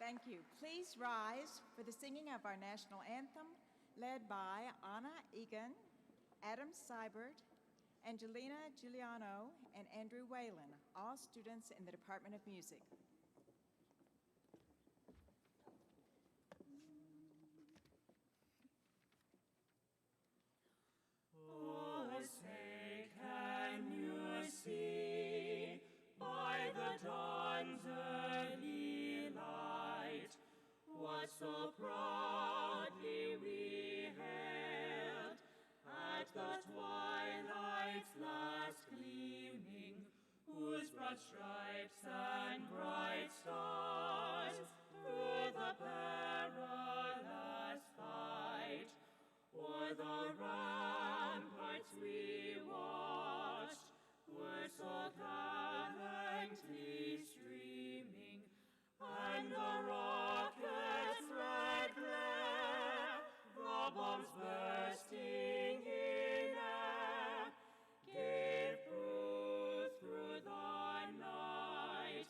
Thank you. Please rise for the singing of our national anthem, led by Anna Egan, Adam Seibert, Angelina Giuliano, and Andrew Whalen, all students in the Department of Music. Oh, say, can you see by the dawn's early light what so proudly we hailed at the twilight's last gleaming, whose broad stripes and bright stars through the perilous fight o'er the ramparts we watched were so gallantly streaming, and the rocket's red glare, the bombs bursting in air, gave proof through the night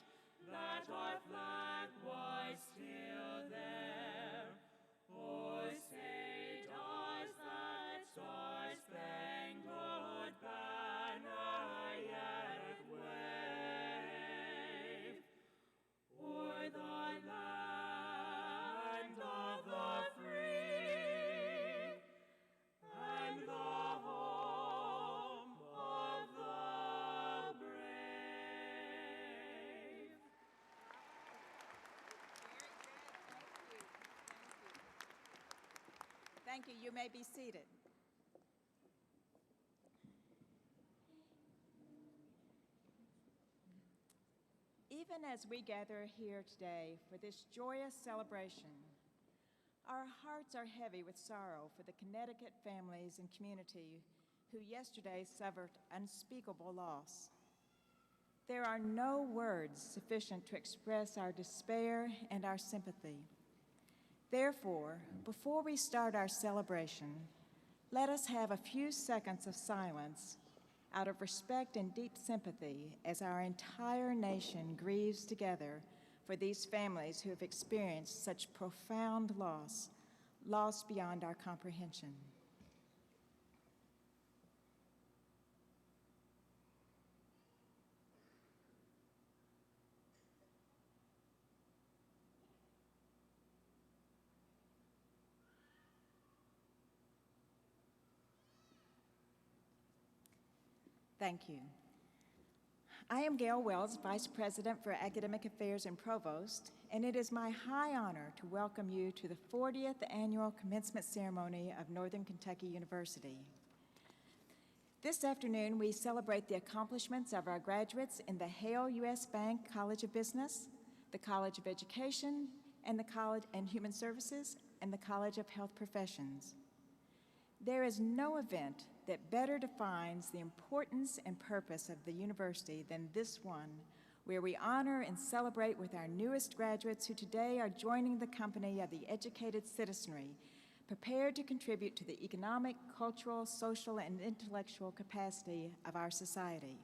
that our flag was still there. Oh, say, does that star-spangled banner yet wave o'er the land of the free and the home of the brave? Thank you. You may be seated. Even as we gather here today for this joyous celebration, our hearts are heavy with sorrow for the Connecticut families and community who yesterday suffered unspeakable loss. There are no words sufficient to express our despair and our sympathy. Therefore, before we start our celebration, let us have a few seconds of silence out of respect and deep sympathy as our entire nation grieves together for these families who have experienced such profound loss beyond our comprehension. Thank you. I am Gail Wells, Vice President for Academic Affairs and Provost, and it is my high honor to welcome you to the 40th Annual Commencement Ceremony of Northern Kentucky University. This afternoon, we celebrate the accomplishments of our graduates in the Haile U.S. Bank College of Business, the College of Education, and the College and Human Services, and the College of Health Professions. There is no event that better defines the importance and purpose of the university than this one, where we honor and celebrate with our newest graduates who today are joining the company of the educated citizenry, prepared to contribute to the economic, cultural, social, and intellectual capacity of our society.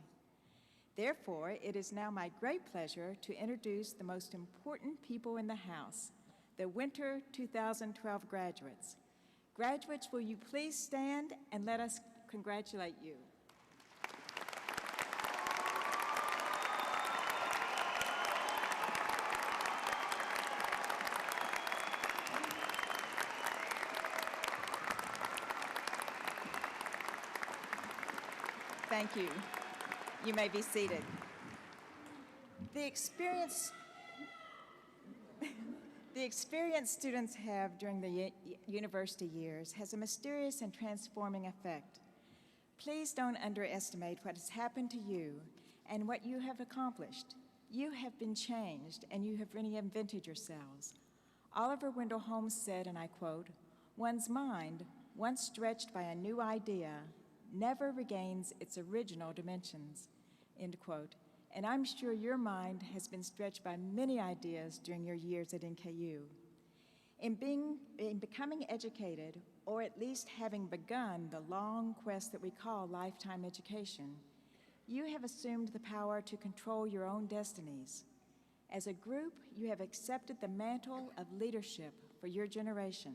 Therefore, it is now my great pleasure to introduce the most important people in the house, the Winter 2012 graduates. Graduates, will you please stand and let us congratulate you. Thank you. You may be seated. The experience students have during the university years has a mysterious and transforming effect. Please don't underestimate what has happened to you and what you have accomplished. You have been changed and you have reinvented yourselves. Oliver Wendell Holmes said, and I quote, "One's mind, once stretched by a new idea, never regains its original dimensions, end quote. And I'm sure your mind has been stretched by many ideas during your years at NKU. In becoming educated, or at least having begun the long quest that we call lifetime education, you have assumed the power to control your own destinies. As a group, you have accepted the mantle of leadership for your generation.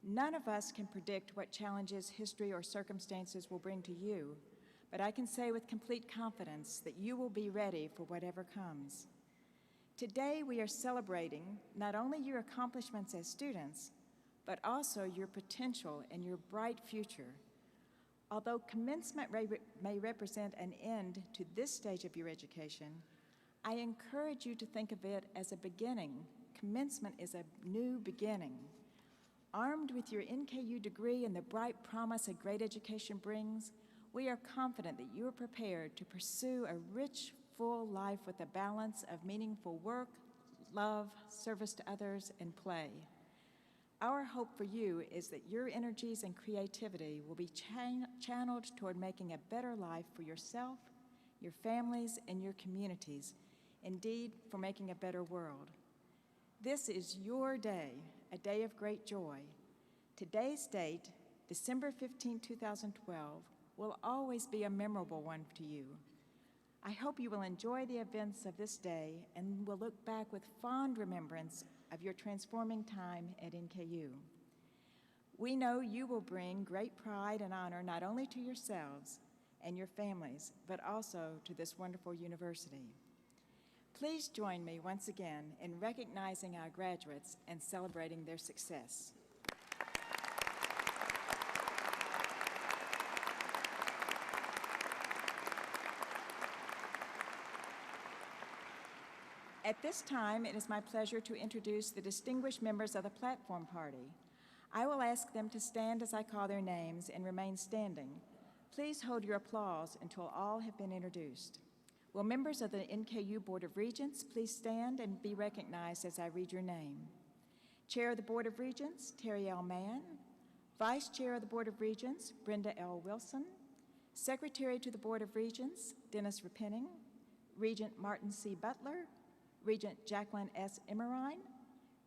None of us can predict what challenges history or circumstances will bring to you, but I can say with complete confidence that you will be ready for whatever comes. Today, we are celebrating not only your accomplishments as students, but also your potential and your bright future. Although commencement may represent an end to this stage of your education, I encourage you to think of it as a beginning. Commencement is a new beginning. Armed with your NKU degree and the bright promise a great education brings, we are confident that you are prepared to pursue a rich, full life with a balance of meaningful work, love, service to others, and play. Our hope for you is that your energies and creativity will be channeled toward making a better life for yourself, your families, and your communities, indeed, for making a better world. This is your day, a day of great joy. Today's date, December 15, 2012, will always be a memorable one to you. I hope you will enjoy the events of this day and will look back with fond remembrance of your transforming time at NKU. We know you will bring great pride and honor not only to yourselves and your families, but also to this wonderful university. Please join me once again in recognizing our graduates and celebrating their success. At this time, it is my pleasure to introduce the distinguished members of the platform party. I will ask them to stand as I call their names and remain standing. Please hold your applause until all have been introduced. Will members of the NKU Board of Regents please stand and be recognized as I read your name? Chair of the Board of Regents, Terry L. Mann. Vice Chair of the Board of Regents, Brenda L. Wilson. Secretary to the Board of Regents, Dennis Repenning. Regent Martin C. Butler. Regent Jacqueline S. Emmerine,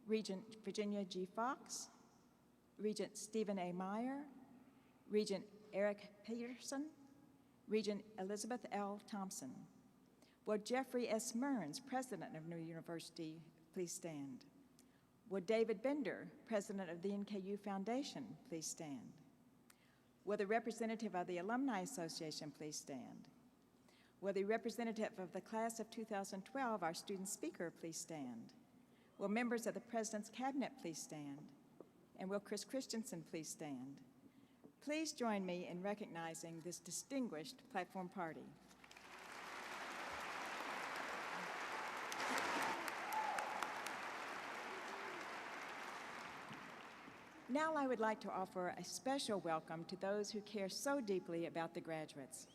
Regent Virginia G. Fox, Regent Stephen A. Meyer, Regent Eric Peterson, Regent Elizabeth L. Thompson. Will Jeffrey S. Mearns, President of New University, please stand? Will David Bender, President of the NKU Foundation, please stand? Will the representative of the Alumni Association please stand? Will the representative of the class of 2012, our student speaker, please stand? Will members of the President's Cabinet please stand? And will Chris Christensen please stand? Please join me in recognizing this distinguished platform party. Now I would like to offer a special welcome to those who care so deeply about the graduates.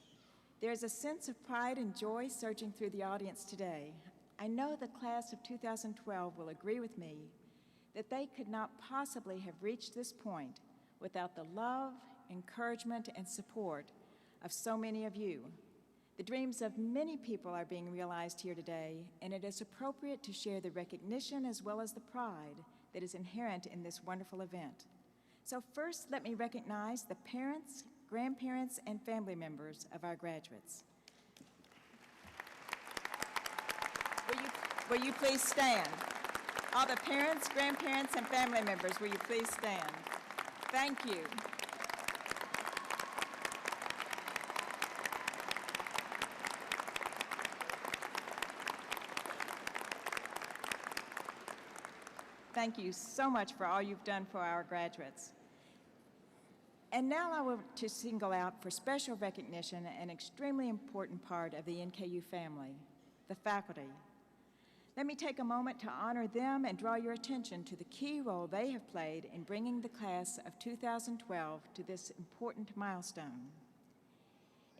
There's a sense of pride and joy surging through the audience today. I know the class of 2012 will agree with me that they could not possibly have reached this point without the love, encouragement, and support of so many of you. The dreams of many people are being realized here today, and it is appropriate to share the recognition as well as the pride that is inherent in this wonderful event. So first, let me recognize the parents, grandparents, and family members of our graduates. Will you please stand? All the parents, grandparents, and family members, will you please stand? Thank you. Thank you so much for all you've done for our graduates. And now I want to single out for special recognition an extremely important part of the NKU family, the faculty. Let me take a moment to honor them and draw your attention to the key role they have played in bringing the class of 2012 to this important milestone.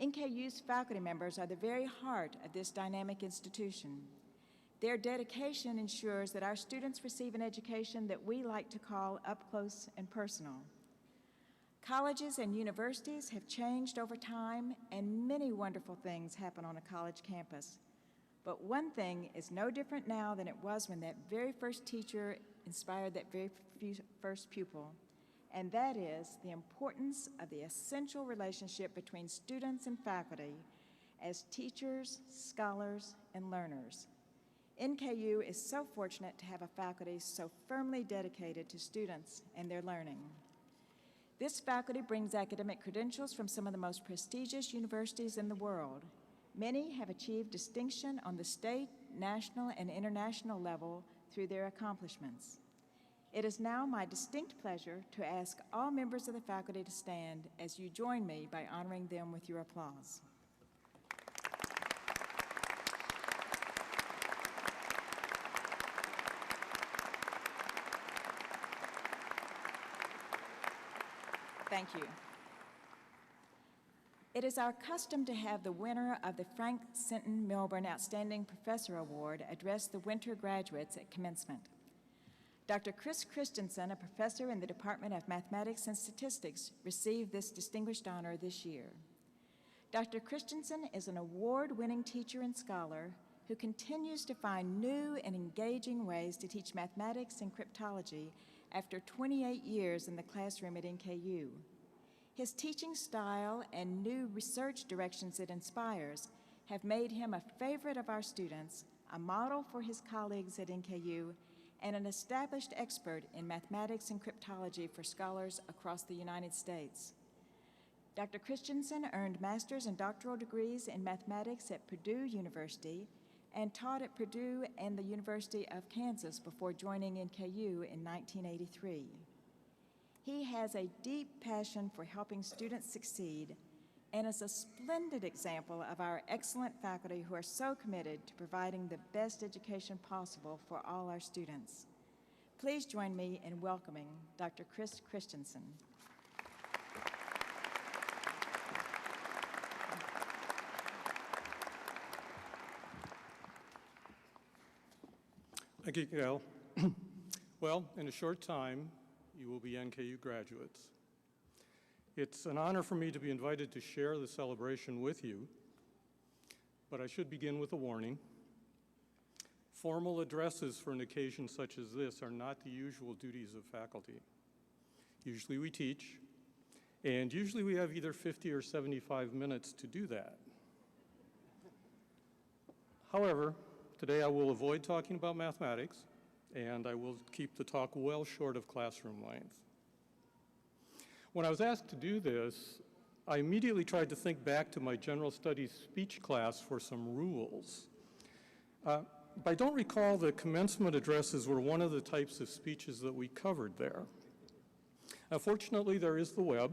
NKU's faculty members are the very heart of this dynamic institution. Their dedication ensures that our students receive an education that we like to call up close and personal. Colleges and universities have changed over time, and many wonderful things happen on a college campus. But one thing is no different now than it was when that very first teacher inspired that very first pupil, and that is the importance of the essential relationship between students and faculty as teachers, scholars, and learners. NKU is so fortunate to have a faculty so firmly dedicated to students and their learning. This faculty brings academic credentials from some of the most prestigious universities in the world. Many have achieved distinction on the state, national, and international level through their accomplishments. It is now my distinct pleasure to ask all members of the faculty to stand as you join me by honoring them with your applause. Thank you. It is our custom to have the winner of the Frank Sinton Milburn Outstanding Professor Award address the winter graduates at commencement. Dr. Chris Christensen, a professor in the Department of Mathematics and Statistics, received this distinguished honor this year. Dr. Christensen is an award-winning teacher and scholar who continues to find new and engaging ways to teach mathematics and cryptology after 28 years in the classroom at NKU. His teaching style and new research directions it inspires have made him a favorite of our students, a model for his colleagues at NKU, and an established expert in mathematics and cryptology for scholars across the United States. Dr. Christensen earned master's and doctoral degrees in mathematics at Purdue University and taught at Purdue and the University of Kansas before joining NKU in 1983. He has a deep passion for helping students succeed and is a splendid example of our excellent faculty who are so committed to providing the best education possible for all our students. Please join me in welcoming Dr. Chris Christensen. Thank you, Gail. Well, in a short time, you will be NKU graduates. It's an honor for me to be invited to share the celebration with you, but I should begin with a warning. Formal addresses for an occasion such as this are not the usual duties of faculty. Usually we teach, and usually we have either 50 or 75 minutes to do that. However, today I will avoid talking about mathematics, and I will keep the talk well short of classroom length. When I was asked to do this, I immediately tried to think back to my general studies speech class for some rules. But I don't recall that commencement addresses were one of the types of speeches that we covered there. Fortunately, there is the web.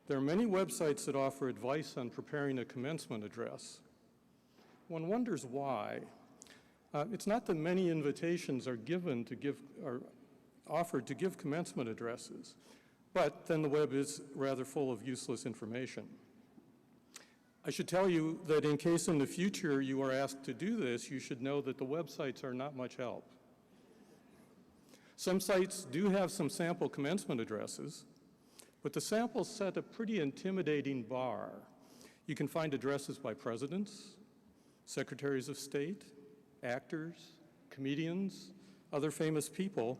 There are many websites that offer advice on preparing a commencement address. One wonders why. It's not that many invitations are offered to give commencement addresses, but then the web is rather full of useless information. I should tell you that in case in the future you are asked to do this, you should know that the websites are not much help. Some sites do have some sample commencement addresses, but the samples set a pretty intimidating bar. You can find addresses by presidents, secretaries of state, actors, comedians, other famous people.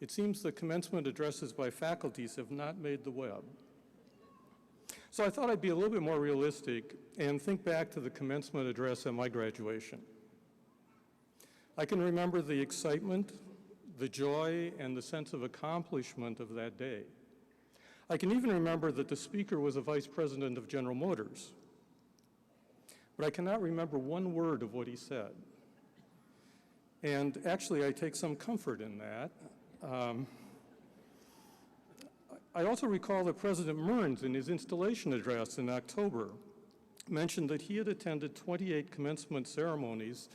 It seems the commencement addresses by faculties have not made the web. So I thought I'd be a little bit more realistic and think back to the commencement address at my graduation. I can remember the excitement, the joy, and the sense of accomplishment of that day. I can even remember that the speaker was a vice president of General Motors, but I cannot remember one word of what he said. And actually, I take some comfort in that. I also recall that President Mearns, in his installation address in October, mentioned that he had attended 28 commencement ceremonies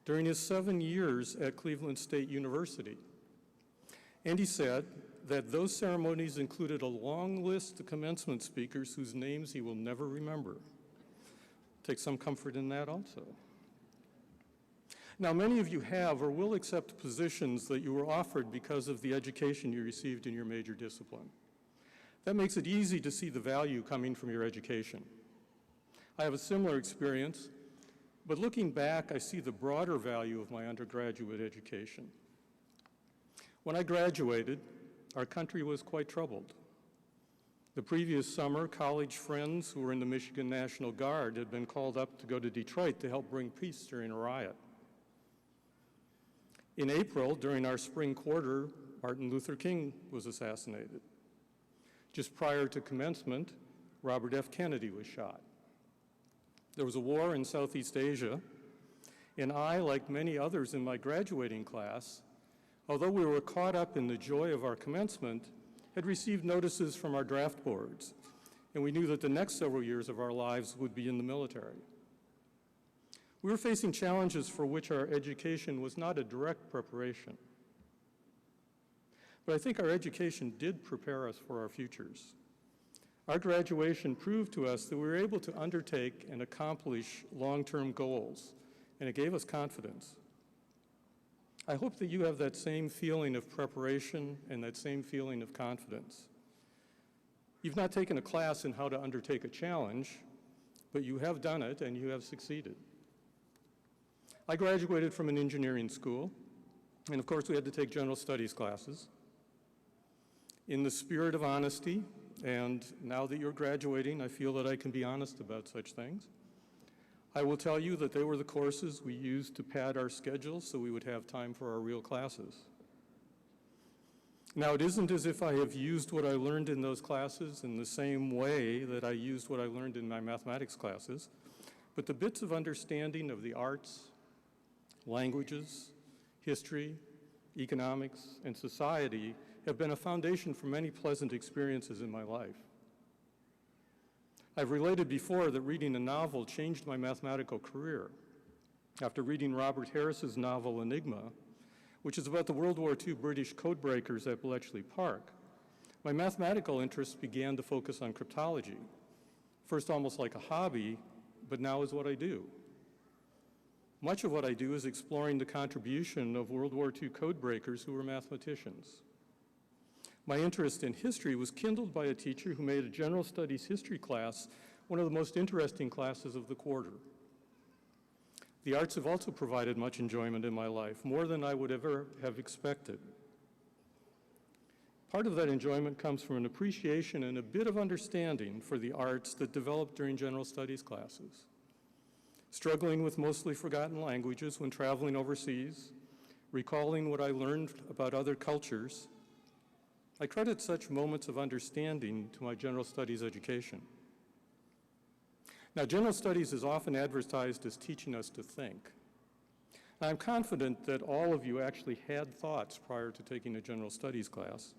during his 7 years at Cleveland State University. And he said that those ceremonies included a long list of commencement speakers whose names he will never remember. Take some comfort in that also. Now, many of you have or will accept positions that you were offered because of the education you received in your major discipline. That makes it easy to see the value coming from your education. I have a similar experience, but looking back, I see the broader value of my undergraduate education. When I graduated, our country was quite troubled. The previous summer, college friends who were in the Michigan National Guard had been called up to go to Detroit to help bring peace during a riot. In April, during our spring quarter, Martin Luther King was assassinated. Just prior to commencement, Robert F. Kennedy was shot. There was a war in Southeast Asia, and I, like many others in my graduating class, although we were caught up in the joy of our commencement, had received notices from our draft boards, and we knew that the next several years of our lives would be in the military. We were facing challenges for which our education was not a direct preparation. But I think our education did prepare us for our futures. Our graduation proved to us that we were able to undertake and accomplish long-term goals, and it gave us confidence. I hope that you have that same feeling of preparation and that same feeling of confidence. You've not taken a class in how to undertake a challenge, but you have done it and you have succeeded. I graduated from an engineering school, and of course we had to take general studies classes. In the spirit of honesty, and now that you're graduating, I feel that I can be honest about such things. I will tell you that they were the courses we used to pad our schedules so we would have time for our real classes. Now, it isn't as if I have used what I learned in those classes in the same way that I used what I learned in my mathematics classes, but the bits of understanding of the arts, languages, history, economics, and society have been a foundation for many pleasant experiences in my life. I've related before that reading a novel changed my mathematical career. After reading Robert Harris's novel Enigma, which is about the World War II British codebreakers at Bletchley Park, my mathematical interests began to focus on cryptology, first almost like a hobby, but now is what I do. Much of what I do is exploring the contribution of World War II codebreakers who were mathematicians. My interest in history was kindled by a teacher who made a general studies history class one of the most interesting classes of the quarter. The arts have also provided much enjoyment in my life, more than I would ever have expected. Part of that enjoyment comes from an appreciation and a bit of understanding for the arts that developed during general studies classes. Struggling with mostly forgotten languages when traveling overseas, recalling what I learned about other cultures, I credit such moments of understanding to my general studies education. Now, general studies is often advertised as teaching us to think. I'm confident that all of you actually had thoughts prior to taking a general studies class.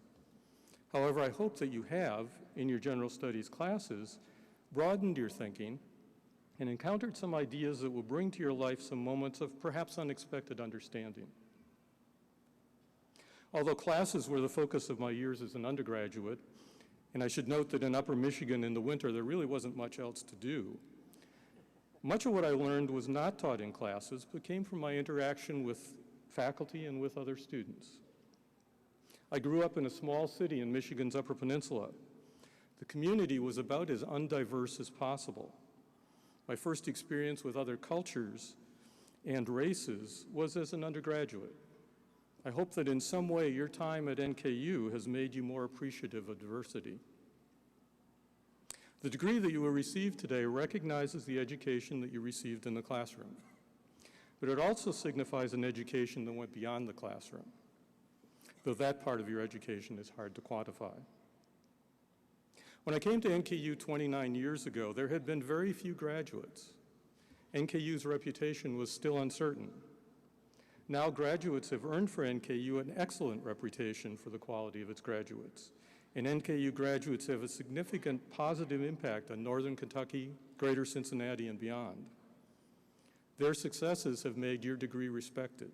However, I hope that you have, in your general studies classes, broadened your thinking and encountered some ideas that will bring to your life some moments of perhaps unexpected understanding. Although classes were the focus of my years as an undergraduate, and I should note that in Upper Michigan in the winter there really wasn't much else to do, much of what I learned was not taught in classes, but came from my interaction with faculty and with other students. I grew up in a small city in Michigan's Upper Peninsula. The community was about as undiverse as possible. My first experience with other cultures and races was as an undergraduate. I hope that in some way your time at NKU has made you more appreciative of diversity. The degree that you will receive today recognizes the education that you received in the classroom, but it also signifies an education that went beyond the classroom, though that part of your education is hard to quantify. When I came to NKU 29 years ago, there had been very few graduates. NKU's reputation was still uncertain. Now graduates have earned for NKU an excellent reputation for the quality of its graduates. And NKU graduates have a significant positive impact on Northern Kentucky, Greater Cincinnati, and beyond. Their successes have made your degree respected.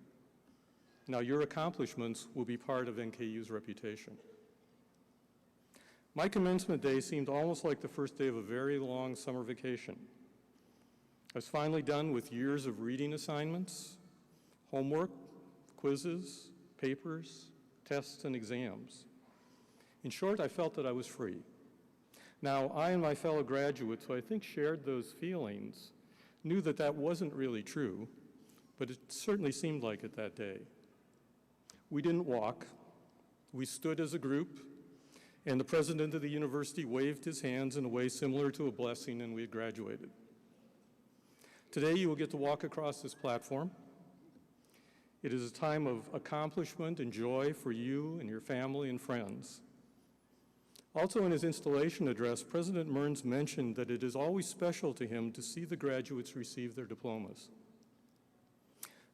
Now your accomplishments will be part of NKU's reputation. My commencement day seemed almost like the first day of a very long summer vacation. I was finally done with years of reading assignments, homework, quizzes, papers, tests, and exams. In short, I felt that I was free. Now, I and my fellow graduates, who I think shared those feelings, knew that that wasn't really true, but it certainly seemed like it that day. We didn't walk. We stood as a group, and the president of the university waved his hands in a way similar to a blessing, and we had graduated. Today, you will get to walk across this platform. It is a time of accomplishment and joy for you and your family and friends. Also in his installation address, President Mearns mentioned that it is always special to him to see the graduates receive their diplomas.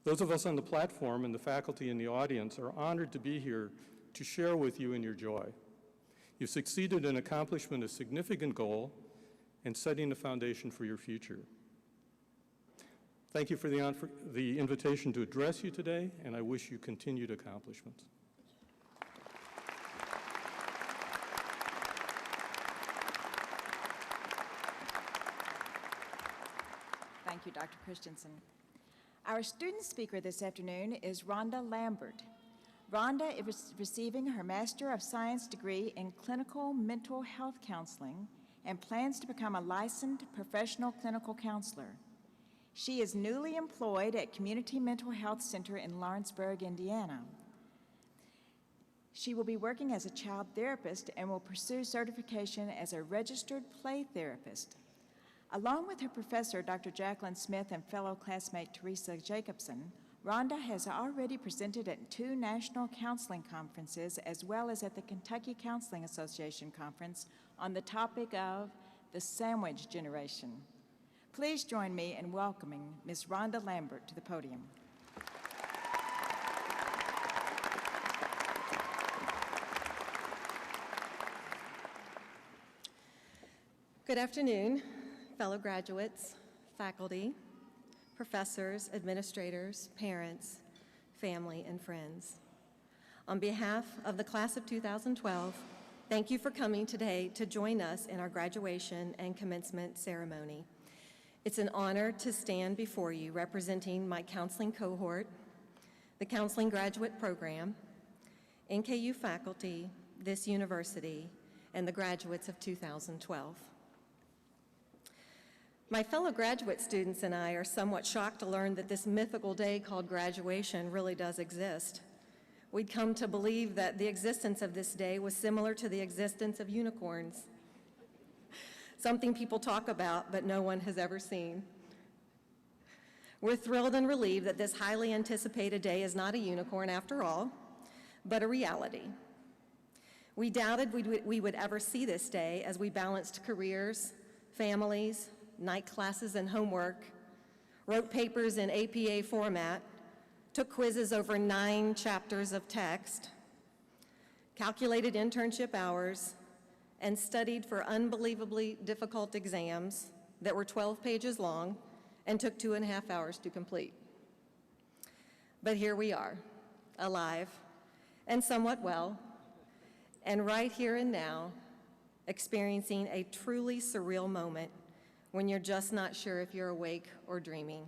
Those of us on the platform and the faculty in the audience are honored to be here to share with you in your joy. You've succeeded in accomplishing a significant goal and setting the foundation for your future. Thank you for the invitation to address you today, and I wish you continued accomplishments. Thank you, Dr. Christensen. Our student speaker this afternoon is Rhonda Lambert. Rhonda is receiving her Master of Science degree in Clinical Mental Health Counseling and plans to become a licensed professional clinical counselor. She is newly employed at Community Mental Health Center in Lawrenceburg, Indiana. She will be working as a child therapist and will pursue certification as a registered play therapist. Along with her professor, Dr. Jacqueline Smith, and fellow classmate Teresa Jacobson, Rhonda has already presented at 2 national counseling conferences as well as at the Kentucky Counseling Association Conference on the topic of the sandwich generation. Please join me in welcoming Ms. Rhonda Lambert to the podium. Good afternoon, fellow graduates, faculty, professors, administrators, parents, family, and friends. On behalf of the class of 2012, thank you for coming today to join us in our graduation and commencement ceremony. It's an honor to stand before you representing my counseling cohort, the Counseling Graduate Program, NKU faculty, this university, and the graduates of 2012. My fellow graduate students and I are somewhat shocked to learn that this mythical day called graduation really does exist. We'd come to believe that the existence of this day was similar to the existence of unicorns, something people talk about but no one has ever seen. We're thrilled and relieved that this highly anticipated day is not a unicorn after all, but a reality. We doubted we would ever see this day as we balanced careers, families, night classes and homework, wrote papers in APA format, took quizzes over 9 chapters of text, calculated internship hours, and studied for unbelievably difficult exams that were 12 pages long and took 2.5 hours to complete. But here we are, alive and somewhat well, and right here and now, experiencing a truly surreal moment when you're just not sure if you're awake or dreaming.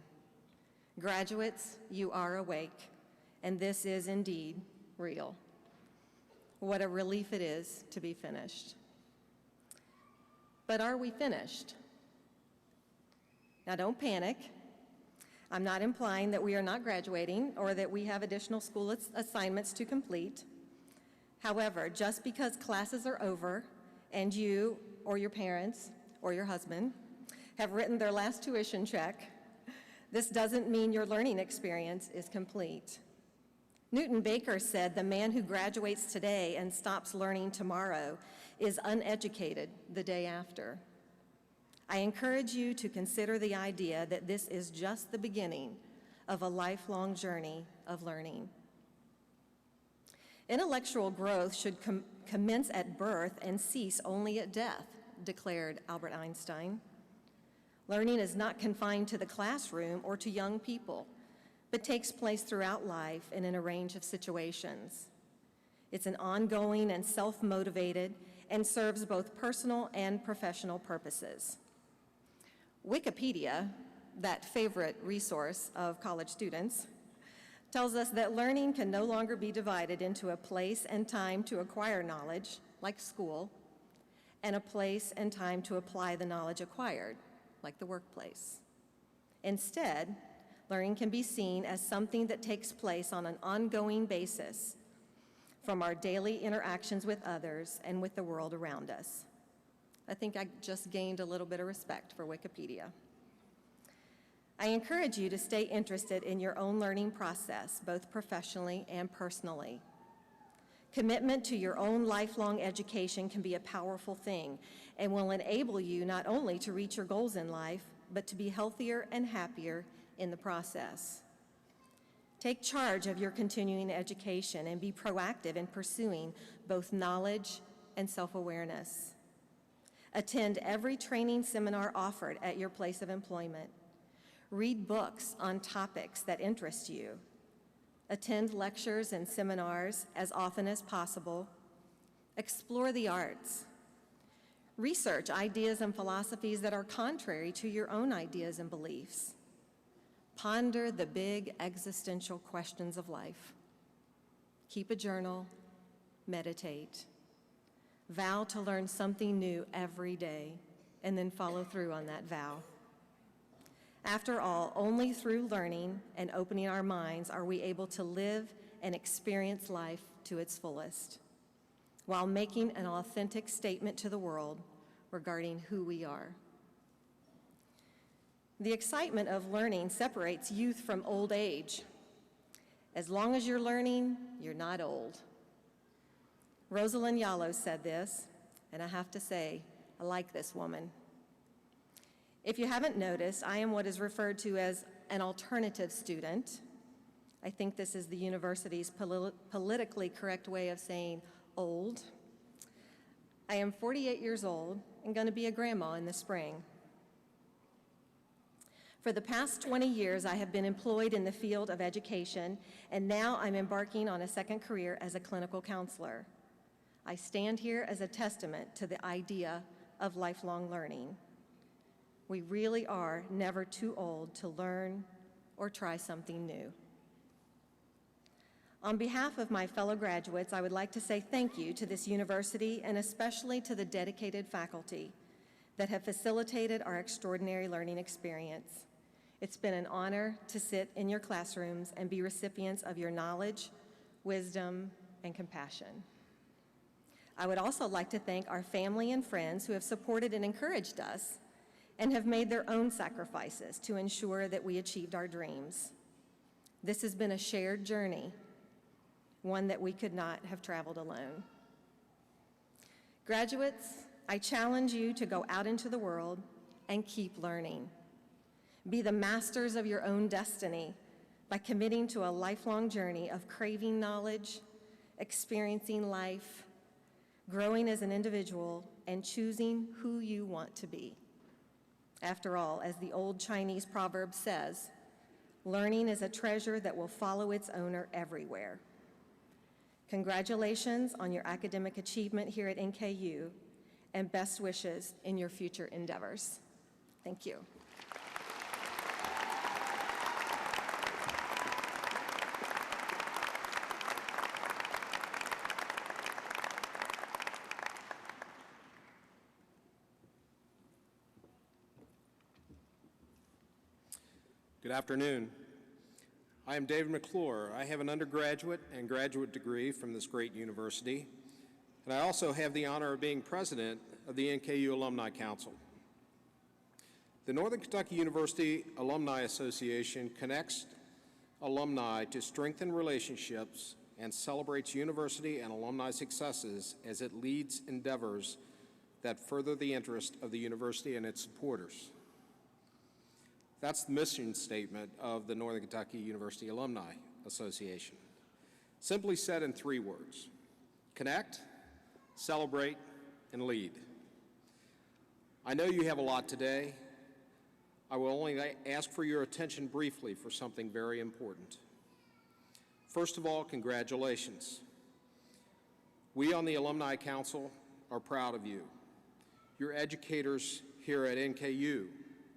Graduates, you are awake, and this is indeed real. What a relief it is to be finished. But are we finished? Now don't panic. I'm not implying that we are not graduating or that we have additional school assignments to complete. However, just because classes are over and you or your parents or your husband have written their last tuition check, this doesn't mean your learning experience is complete. Newton Baker said, "The man who graduates today and stops learning tomorrow is uneducated the day after." I encourage you to consider the idea that this is just the beginning of a lifelong journey of learning. Intellectual growth should commence at birth and cease only at death, declared Albert Einstein. Learning is not confined to the classroom or to young people, but takes place throughout life and in a range of situations. It's an ongoing and self-motivated and serves both personal and professional purposes. Wikipedia, that favorite resource of college students, tells us that learning can no longer be divided into a place and time to acquire knowledge, like school, and a place and time to apply the knowledge acquired, like the workplace. Instead, learning can be seen as something that takes place on an ongoing basis from our daily interactions with others and with the world around us. I think I just gained a little bit of respect for Wikipedia. I encourage you to stay interested in your own learning process, both professionally and personally. Commitment to your own lifelong education can be a powerful thing and will enable you not only to reach your goals in life, but to be healthier and happier in the process. Take charge of your continuing education and be proactive in pursuing both knowledge and self-awareness. Attend every training seminar offered at your place of employment. Read books on topics that interest you. Attend lectures and seminars as often as possible. Explore the arts. Research ideas and philosophies that are contrary to your own ideas and beliefs. Ponder the big existential questions of life. Keep a journal, meditate. Vow to learn something new every day, and then follow through on that vow. After all, only through learning and opening our minds are we able to live and experience life to its fullest, while making an authentic statement to the world regarding who we are. The excitement of learning separates youth from old age. As long as you're learning, you're not old. Rosalind Yallow said this, and I have to say, I like this woman. If you haven't noticed, I am what is referred to as an alternative student. I think this is the university's politically correct way of saying old. I am 48 years old and going to be a grandma in the spring. For the past 20 years, I have been employed in the field of education, and now I'm embarking on a second career as a clinical counselor. I stand here as a testament to the idea of lifelong learning. We really are never too old to learn or try something new. On behalf of my fellow graduates, I would like to say thank you to this university and especially to the dedicated faculty that have facilitated our extraordinary learning experience. It's been an honor to sit in your classrooms and be recipients of your knowledge, wisdom, and compassion. I would also like to thank our family and friends who have supported and encouraged us and have made their own sacrifices to ensure that we achieved our dreams. This has been a shared journey, one that we could not have traveled alone. Graduates, I challenge you to go out into the world and keep learning. Be the masters of your own destiny by committing to a lifelong journey of craving knowledge, experiencing life, growing as an individual, and choosing who you want to be. After all, as the old Chinese proverb says, learning is a treasure that will follow its owner everywhere. Congratulations on your academic achievement here at NKU, and best wishes in your future endeavors. Thank you. Good afternoon. I am David McClure. I have an undergraduate and graduate degree from this great university, and I also have the honor of being president of the NKU Alumni Council. The Northern Kentucky University Alumni Association connects alumni to strengthen relationships and celebrates university and alumni successes as it leads endeavors that further the interest of the university and its supporters. That's the mission statement of the Northern Kentucky University Alumni Association. Simply said in 3 words: connect, celebrate, and lead. I know you have a lot today. I will only ask for your attention briefly for something very important. First of all, congratulations. We on the Alumni Council are proud of you. Your educators here at NKU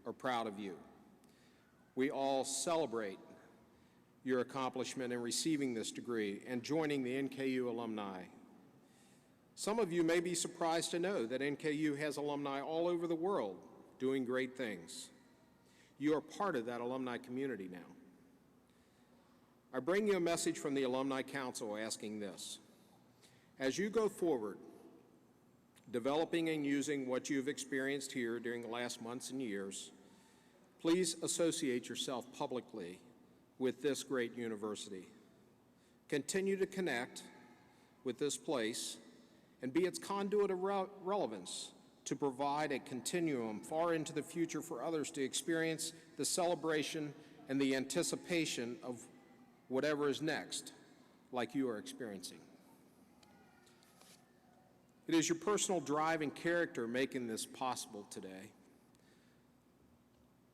are proud of you. We all celebrate your accomplishment in receiving this degree and joining the NKU alumni. Some of you may be surprised to know that NKU has alumni all over the world doing great things. You are part of that alumni community now. I bring you a message from the Alumni Council asking this. As you go forward, developing and using what you've experienced here during the last months and years, please associate yourself publicly with this great university. Continue to connect with this place and be its conduit of relevance to provide a continuum far into the future for others to experience the celebration and the anticipation of whatever is next, like you are experiencing. It is your personal drive and character making this possible today.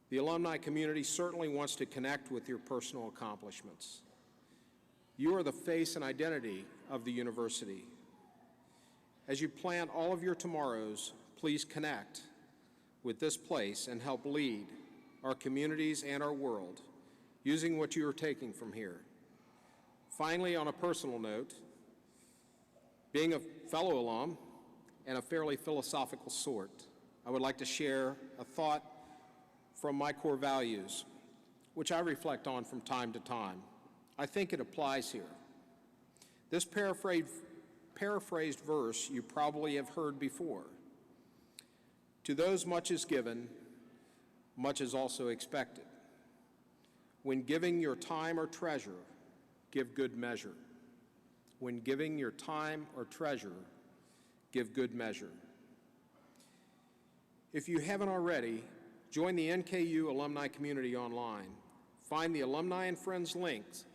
The alumni community certainly wants to connect with your personal accomplishments. You are the face and identity of the university. As you plan all of your tomorrows, please connect with this place and help lead our communities and our world using what you are taking from here. Finally, on a personal note, being a fellow alum and a fairly philosophical sort, I would like to share a thought from my core values, which I reflect on from time to time. I think it applies here. This paraphrased verse you probably have heard before. To those much is given, much is also expected. When giving your time or treasure, give good measure. When giving your time or treasure, give good measure. If you haven't already, join the NKU alumni community online. Find the Alumni and Friends links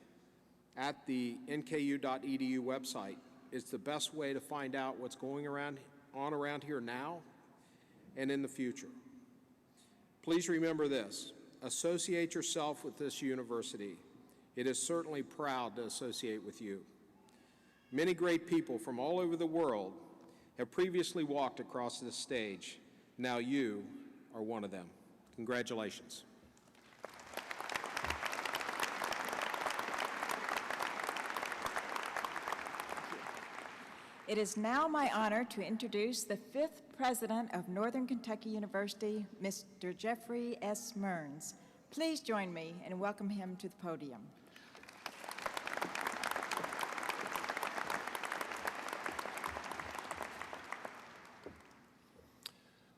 at the nku.edu website. It's the best way to find out what's going on around here now and in the future. Please remember this: associate yourself with this university. It is certainly proud to associate with you. Many great people from all over the world have previously walked across this stage. Now you are one of them. Congratulations. It is now my honor to introduce the 5th President of Northern Kentucky University, Mr. Jeffrey S. Mearns. Please join me and welcome him to the podium.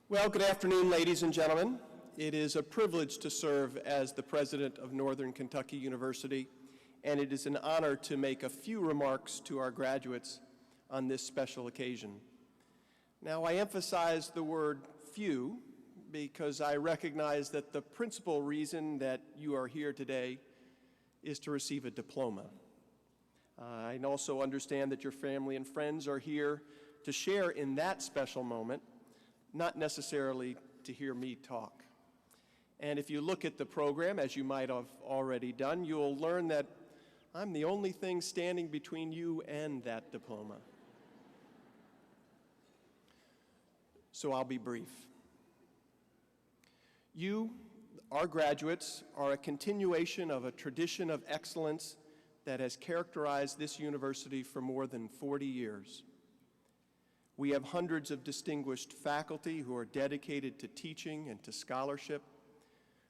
Well, good afternoon, ladies and gentlemen. It is a privilege to serve as the president of Northern Kentucky University, and it is an honor to make a few remarks to our graduates on this special occasion. Now, I emphasize the word few because I recognize that the principal reason that you are here today is to receive a diploma. I also understand that your family and friends are here to share in that special moment, not necessarily to hear me talk. And if you look at the program, as you might have already done, you'll learn that I'm the only thing standing between you and that diploma. So I'll be brief. You, our graduates, are a continuation of a tradition of excellence that has characterized this university for more than 40 years. We have hundreds of distinguished faculty who are dedicated to teaching and to scholarship.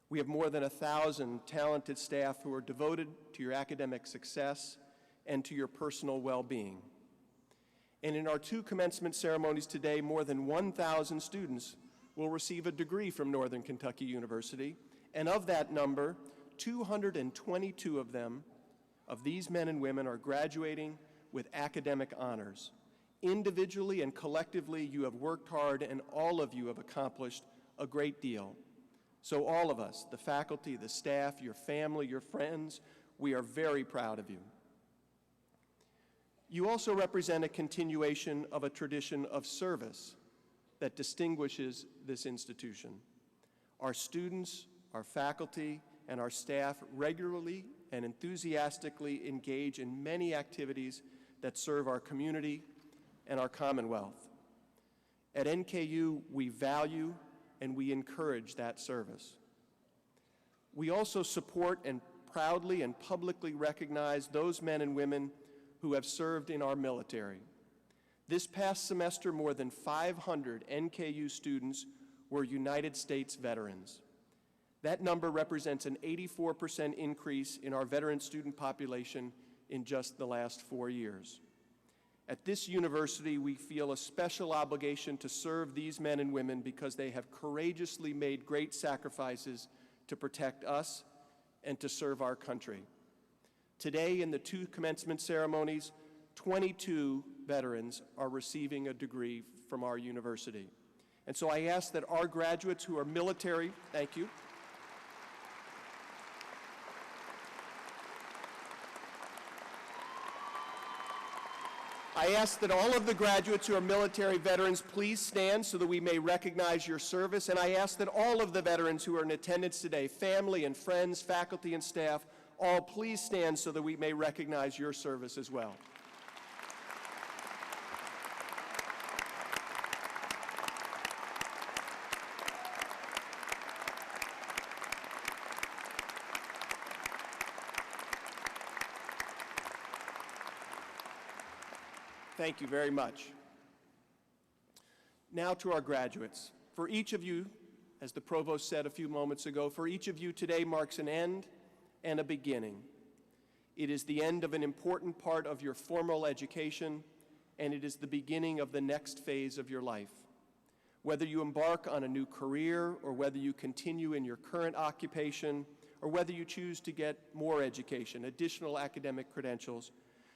We have more than 1,000 talented staff who are devoted to your academic success and to your personal well-being. And in our 2 commencement ceremonies today, more than 1,000 students will receive a degree from Northern Kentucky University, and of that number, 222 of them, of these men and women, are graduating with academic honors. Individually and collectively, you have worked hard, and all of you have accomplished a great deal. So all of us, the faculty, the staff, your family, your friends, we are very proud of you. You also represent a continuation of a tradition of service that distinguishes this institution. Our students, our faculty, and our staff regularly and enthusiastically engage in many activities that serve our community and our Commonwealth. At NKU, we value and we encourage that service. We also support and proudly and publicly recognize those men and women who have served in our military. This past semester, more than 500 NKU students were United States veterans. That number represents an 84% increase in our veteran student population in just the last 4 years. At this university, we feel a special obligation to serve these men and women because they have courageously made great sacrifices to protect us and to serve our country. Today, in the 2 commencement ceremonies, 22 veterans are receiving a degree from our university. And so I ask that our graduates who are military, thank you. I ask that all of the graduates who are military veterans please stand so that we may recognize your service. And I ask that all of the veterans who are in attendance today, family and friends, faculty and staff, all please stand so that we may recognize your service as well. Thank you very much. Now to our graduates. For each of you, as the provost said a few moments ago, for each of you today marks an end and a beginning. It is the end of an important part of your formal education, and it is the beginning of the next phase of your life. Whether you embark on a new career, or whether you continue in your current occupation, or whether you choose to get more education, additional academic credentials,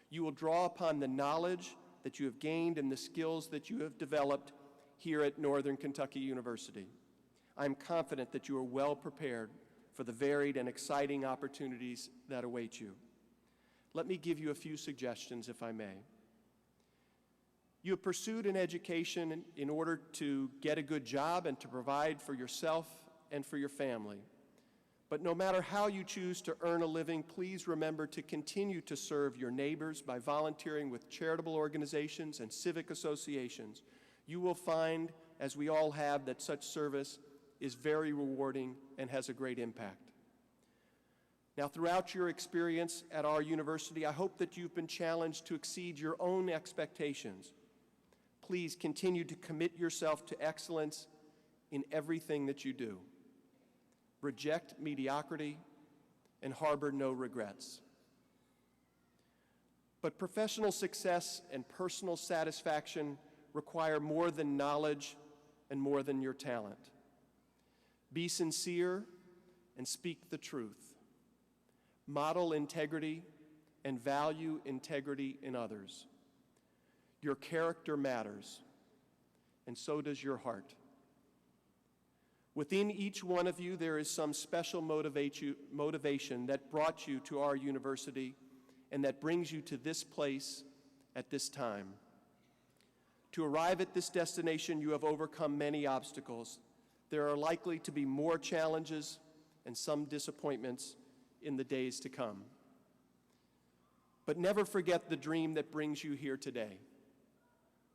you will draw upon the knowledge that you have gained and the skills that you have developed here at Northern Kentucky University. I am confident that you are well prepared for the varied and exciting opportunities that await you. Let me give you a few suggestions, if I may. You have pursued an education in order to get a good job and to provide for yourself and for your family. But no matter how you choose to earn a living, please remember to continue to serve your neighbors by volunteering with charitable organizations and civic associations. You will find, as we all have, that such service is very rewarding and has a great impact. Now, throughout your experience at our university, I hope that you've been challenged to exceed your own expectations. Please continue to commit yourself to excellence in everything that you do. Reject mediocrity and harbor no regrets. But professional success and personal satisfaction require more than knowledge and more than your talent. Be sincere and speak the truth. Model integrity and value integrity in others. Your character matters, and so does your heart. Within each one of you, there is some special motivation that brought you to our university and that brings you to this place at this time. To arrive at this destination, you have overcome many obstacles. There are likely to be more challenges and some disappointments in the days to come. But never forget the dream that brings you here today.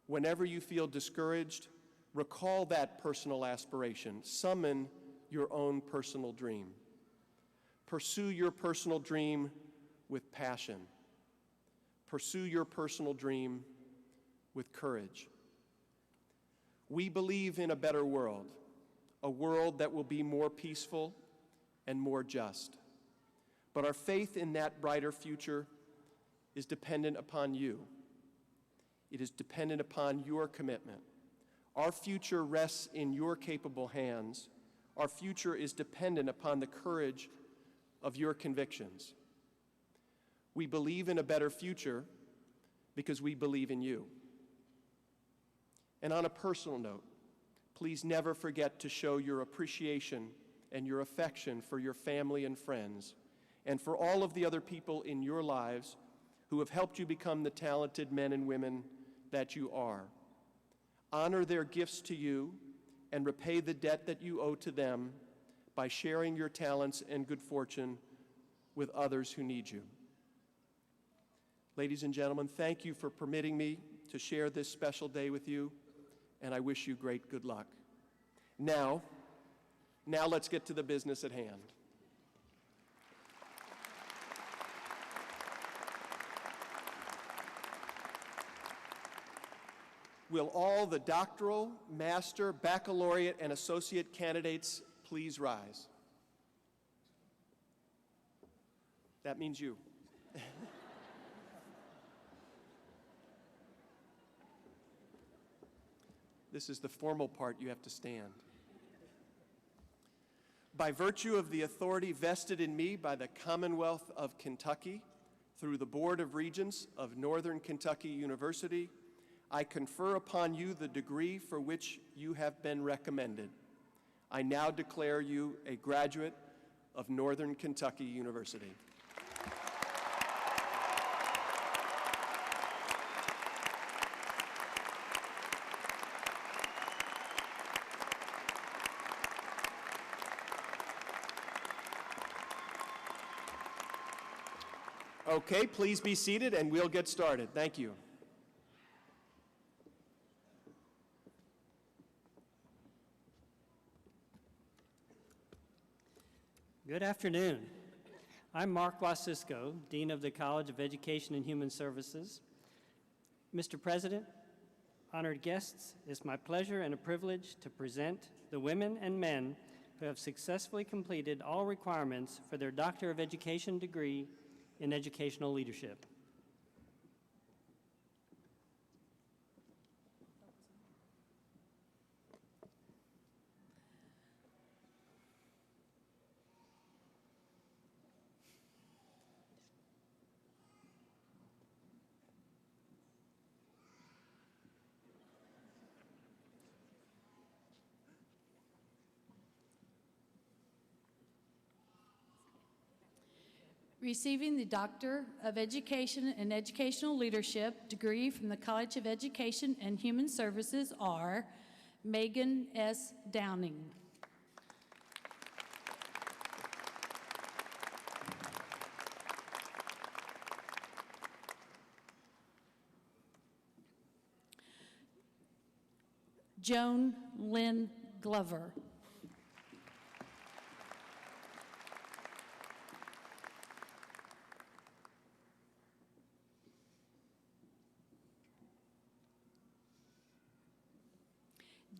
Whenever you feel discouraged, recall that personal aspiration. Summon your own personal dream. Pursue your personal dream with passion. Pursue your personal dream with courage. We believe in a better world, a world that will be more peaceful and more just. But our faith in that brighter future is dependent upon you. It is dependent upon your commitment. Our future rests in your capable hands. Our future is dependent upon the courage of your convictions. We believe in a better future because we believe in you. And on a personal note, please never forget to show your appreciation and your affection for your family and friends, and for all of the other people in your lives who have helped you become the talented men and women that you are. Honor their gifts to you and repay the debt that you owe to them by sharing your talents and good fortune with others who need you. Ladies and gentlemen, thank you for permitting me to share this special day with you, and I wish you great good luck. Now let's get to the business at hand. Will all the doctoral, master, baccalaureate, and associate candidates please rise? That means you. This is the formal part. You have to stand. By virtue of the authority vested in me by the Commonwealth of Kentucky through the Board of Regents of Northern Kentucky University, I confer upon you the degree for which you have been recommended. I now declare you a graduate of Northern Kentucky University. Okay, please be seated and we'll get started. Thank you. Good afternoon. I'm Mark Wasisco, Dean of the College of Education and Human Services. Mr. President, honored guests, it's my pleasure and a privilege to present the women and men who have successfully completed all requirements for their Doctor of Education degree in educational leadership. Receiving the Doctor of Education and Educational Leadership degree from the College of Education and Human Services are Megan S. Downing. Joan Lynn Glover.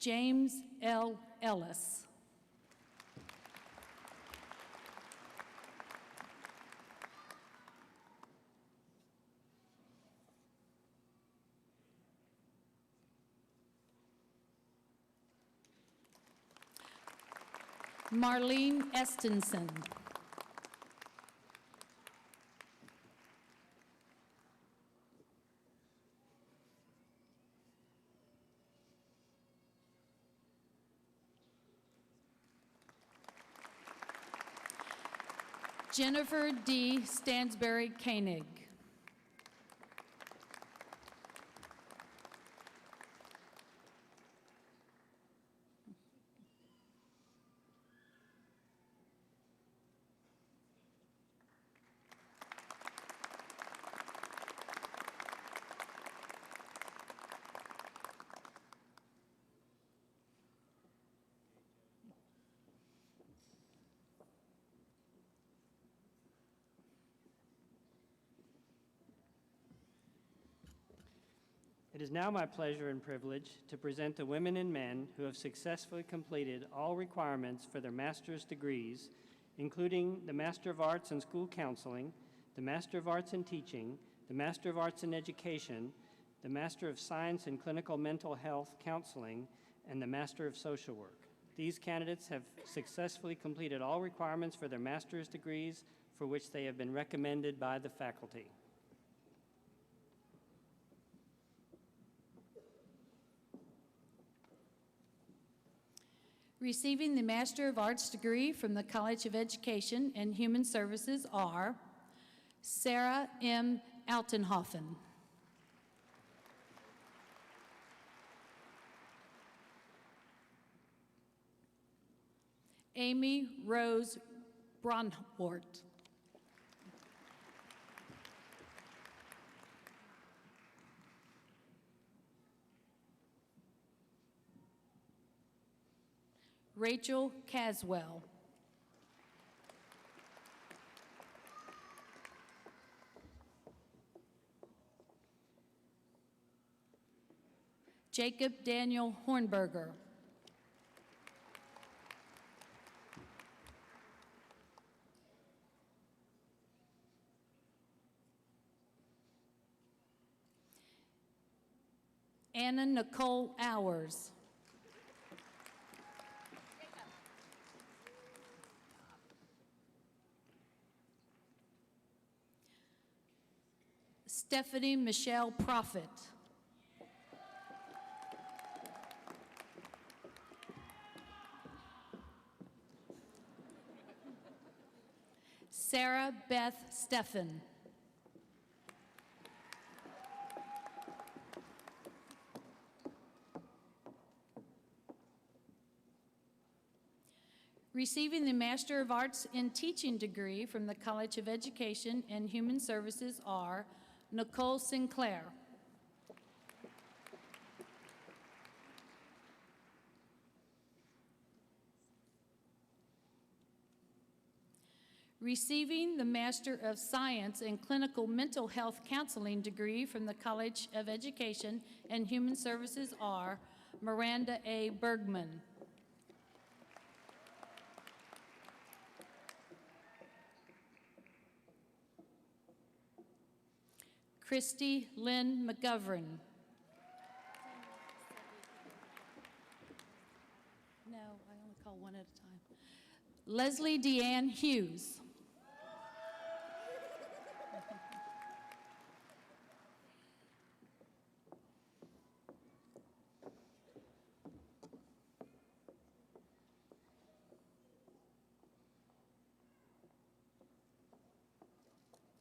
James L. Ellis. Marlene Estenson. Jennifer D. Stansberry Koenig. It is now my pleasure and privilege to present the women and men who have successfully completed all requirements for their master's degrees, including the Master of Arts in School Counseling, the Master of Arts in Teaching, the Master of Arts in Education, the Master of Science in Clinical Mental Health Counseling, and the Master of Social Work. These candidates have successfully completed all requirements for their master's degrees for which they have been recommended by the faculty. Receiving the Master of Arts degree from the College of Education and Human Services are Sarah M. Altenhofen. Amy Rose Bronwart. Rachel Caswell. Jacob Daniel Hornberger. Anna Nicole Hours. Stephanie Michelle Prophet. Sarah Beth Steffen. Receiving the Master of Arts in Teaching degree from the College of Education and Human Services are Nicole Sinclair. Receiving the Master of Science in Clinical Mental Health Counseling degree from the College of Education and Human Services are Miranda A. Bergman. Christy Lynn McGovern. No, I only call one at a time. Leslie Deanne Hughes.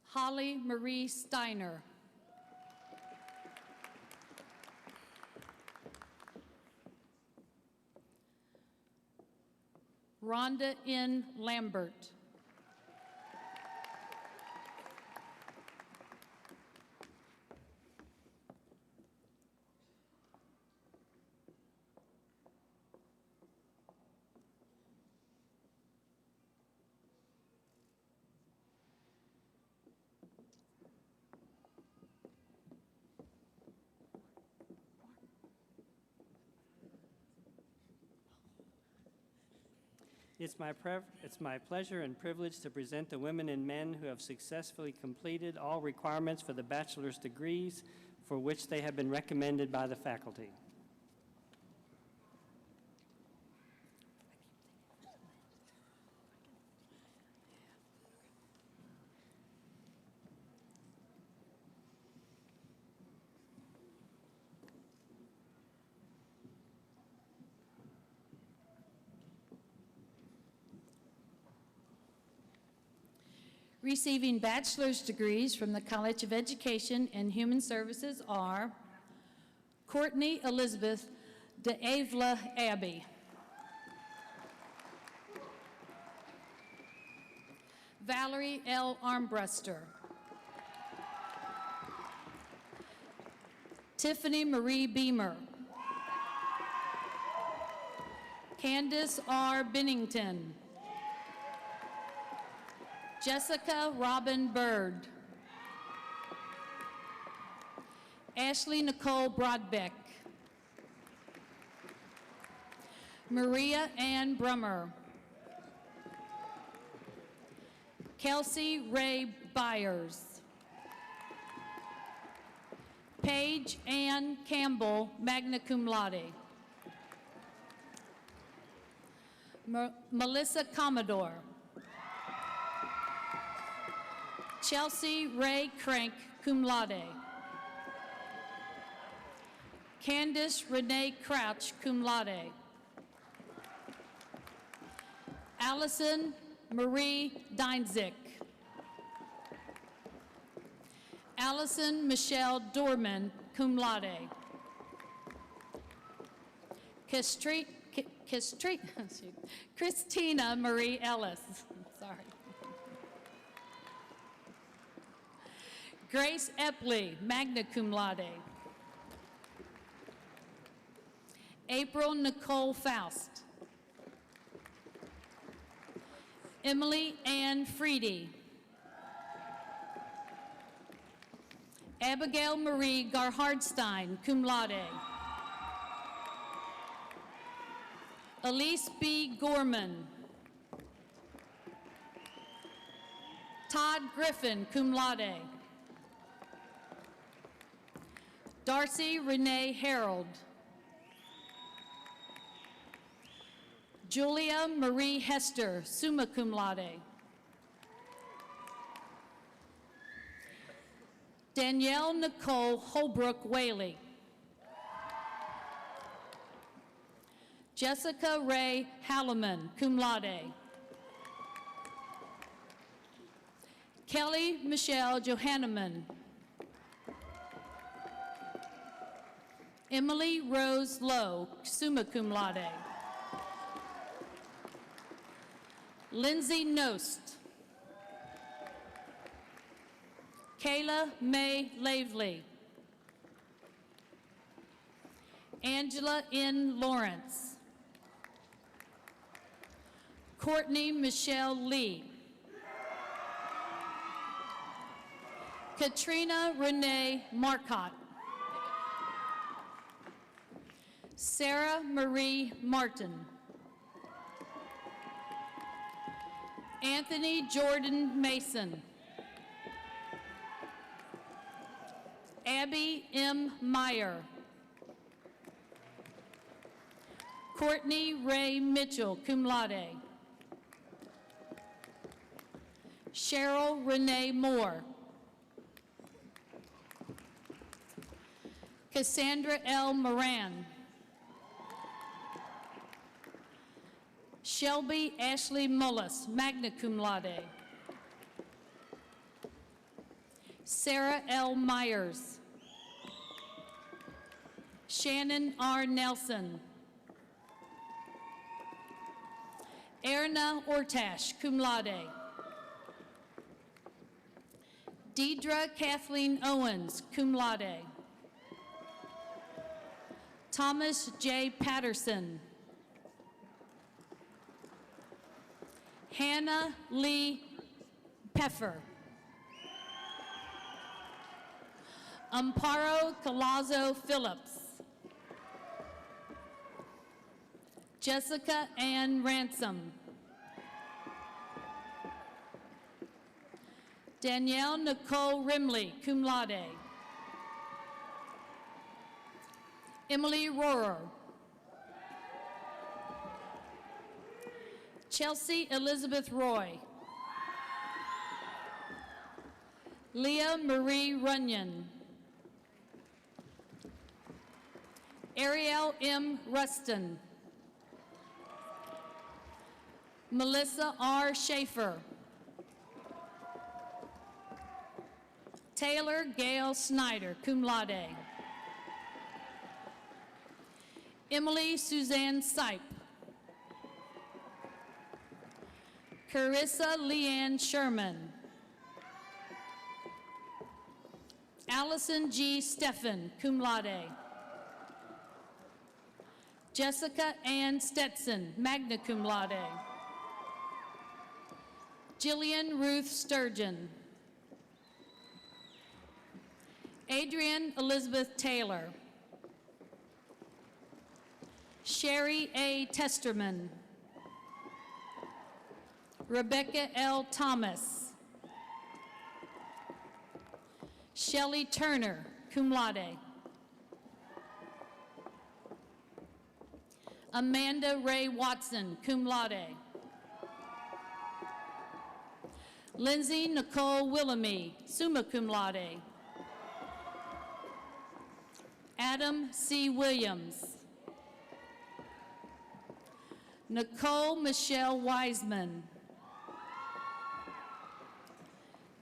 Holly Marie Steiner. Rhonda N. Lambert. It's my pleasure and privilege to present the women and men who have successfully completed all requirements for the bachelor's degrees for which they have been recommended by the faculty. Receiving bachelor's degrees from the College of Education and Human Services are Courtney Elizabeth de Avila Abbey, Valerie L. Armbruster, Tiffany Marie Beamer, Candace R. Bennington, Jessica Robin Bird, Ashley Nicole Brodbeck, Maria Ann Brummer, Kelsey Ray Byers, Paige Ann Campbell, magna cum laude, Melissa Commodore, Chelsea Ray Crank, cum laude. Candace Renee Crouch, cum laude. Allison Marie Deinzick. Allison Michelle Dorman, cum laude. Christina Marie Ellis, sorry. Grace Epley, magna cum laude. April Nicole Faust. Emily Ann Freedy. Abigail Marie Garhardstein, cum laude. Elise B. Gorman. Todd Griffin, cum laude. Darcy Renee Harold. Julia Marie Hester, summa cum laude. Danielle Nicole Holbrook Whaley. Jessica Ray Halliman, cum laude. Kelly Michelle Johanneman. Emily Rose Lowe, summa cum laude. Lindsay Nost. Kayla May Lavely. Angela N. Lawrence. Courtney Michelle Lee. Katrina Renee Marcotte. Sarah Marie Martin. Anthony Jordan Mason. Abby M. Meyer. Courtney Ray Mitchell, cum laude. Cheryl Renee Moore. Cassandra L. Moran. Shelby Ashley Mullis, magna cum laude. Sarah L. Myers. Shannon R. Nelson. Erna Ortash, cum laude. Deidre Kathleen Owens, cum laude. Thomas J. Patterson. Hannah Lee Peffer. Amparo Colazo Phillips. Jessica Ann Ransom. Danielle Nicole Rimley, cum laude. Emily Rohrer. Chelsea Elizabeth Roy. Leah Marie Runyon. Ariel M. Rustin. Melissa R. Schaefer. Taylor Gail Snyder, cum laude. Emily Suzanne Sipe. Carissa Leanne Sherman. Allison G. Steffen, cum laude. Jessica Ann Stetson, magna cum laude. Jillian Ruth Sturgeon. Adrienne Elizabeth Taylor. Sherry A. Testerman. Rebecca L. Thomas. Shelley Turner, cum laude. Amanda Ray Watson, cum laude. Lindsay Nicole Willoughby, summa cum laude. Adam C. Williams. Nicole Michelle Wiseman.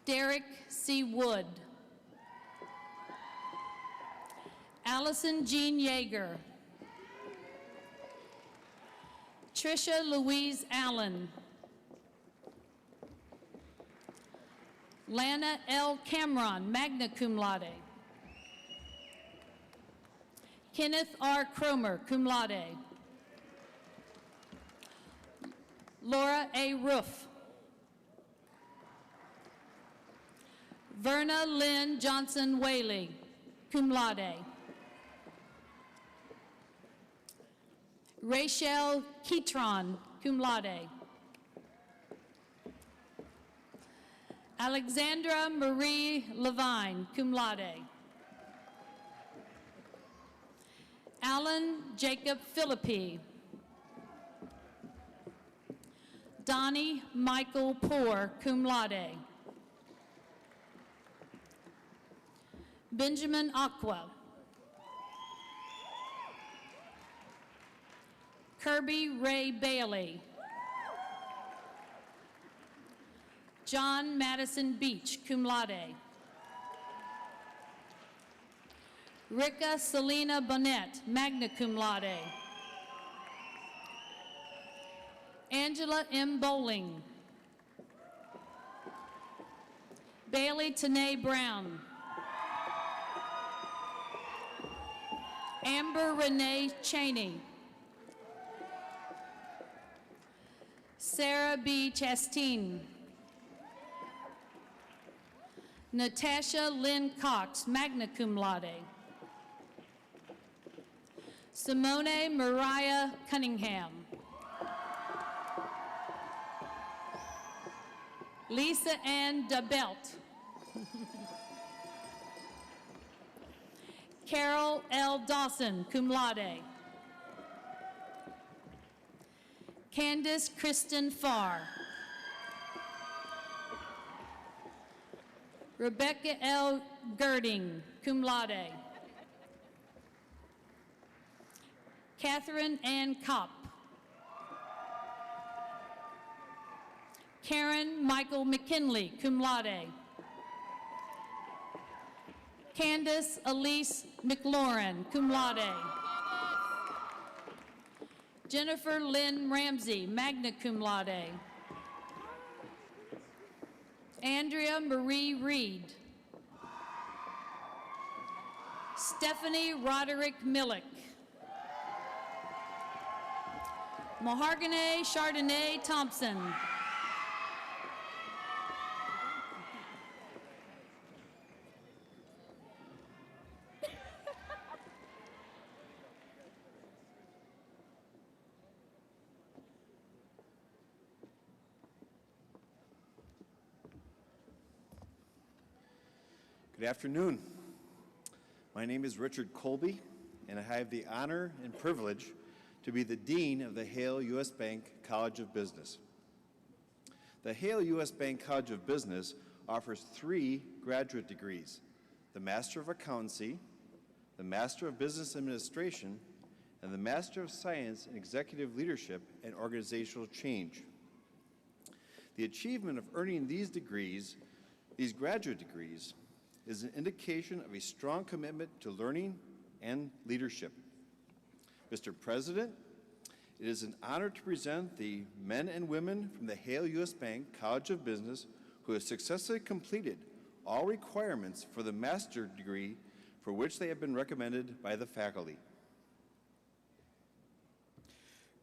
Derek C. Wood. Allison Jean Yeager. Tricia Louise Allen. Lana L. Cameron, magna cum laude. Kenneth R. Cromer, cum laude. Laura A. Roof. Verna Lynn Johnson Whaley, cum laude. Rachel Ketron, cum laude. Alexandra Marie Levine, cum laude. Alan Jacob Philippi. Donnie Michael Poor, cum laude. Benjamin Aqua. Kirby Ray Bailey. John Madison Beach, cum laude. Rika Selena Bonnet, magna cum laude. Angela M. Bowling. Bailey Tanae Brown. Amber Renee Cheney. Sarah B. Chasteen. Natasha Lynn Cox, magna cum laude. Simone Mariah Cunningham. Lisa Ann DeBelt. Carol L. Dawson, cum laude. Candace Kristen Farr. Rebecca L. Girding, cum laude. Catherine Ann Kopp. Karen Michael McKinley, cum laude. Candace Elise McLaurin, cum laude. Jennifer Lynn Ramsey, magna cum laude. Andrea Marie Reed. Stephanie Roderick Millick. Mahogany Chardonnay Thompson. Good afternoon. My name is Richard Colby, and I have the honor and privilege to be the Dean of the Haile U.S. Bank College of Business. The Haile U.S. Bank College of Business offers 3 graduate degrees: the Master of Accountancy, the Master of Business Administration, and the Master of Science in Executive Leadership and Organizational Change. The achievement of earning these graduate degrees, is an indication of a strong commitment to learning and leadership. Mr. President, it is an honor to present the men and women from the Haile U.S. Bank College of Business who have successfully completed all requirements for the master's degree for which they have been recommended by the faculty.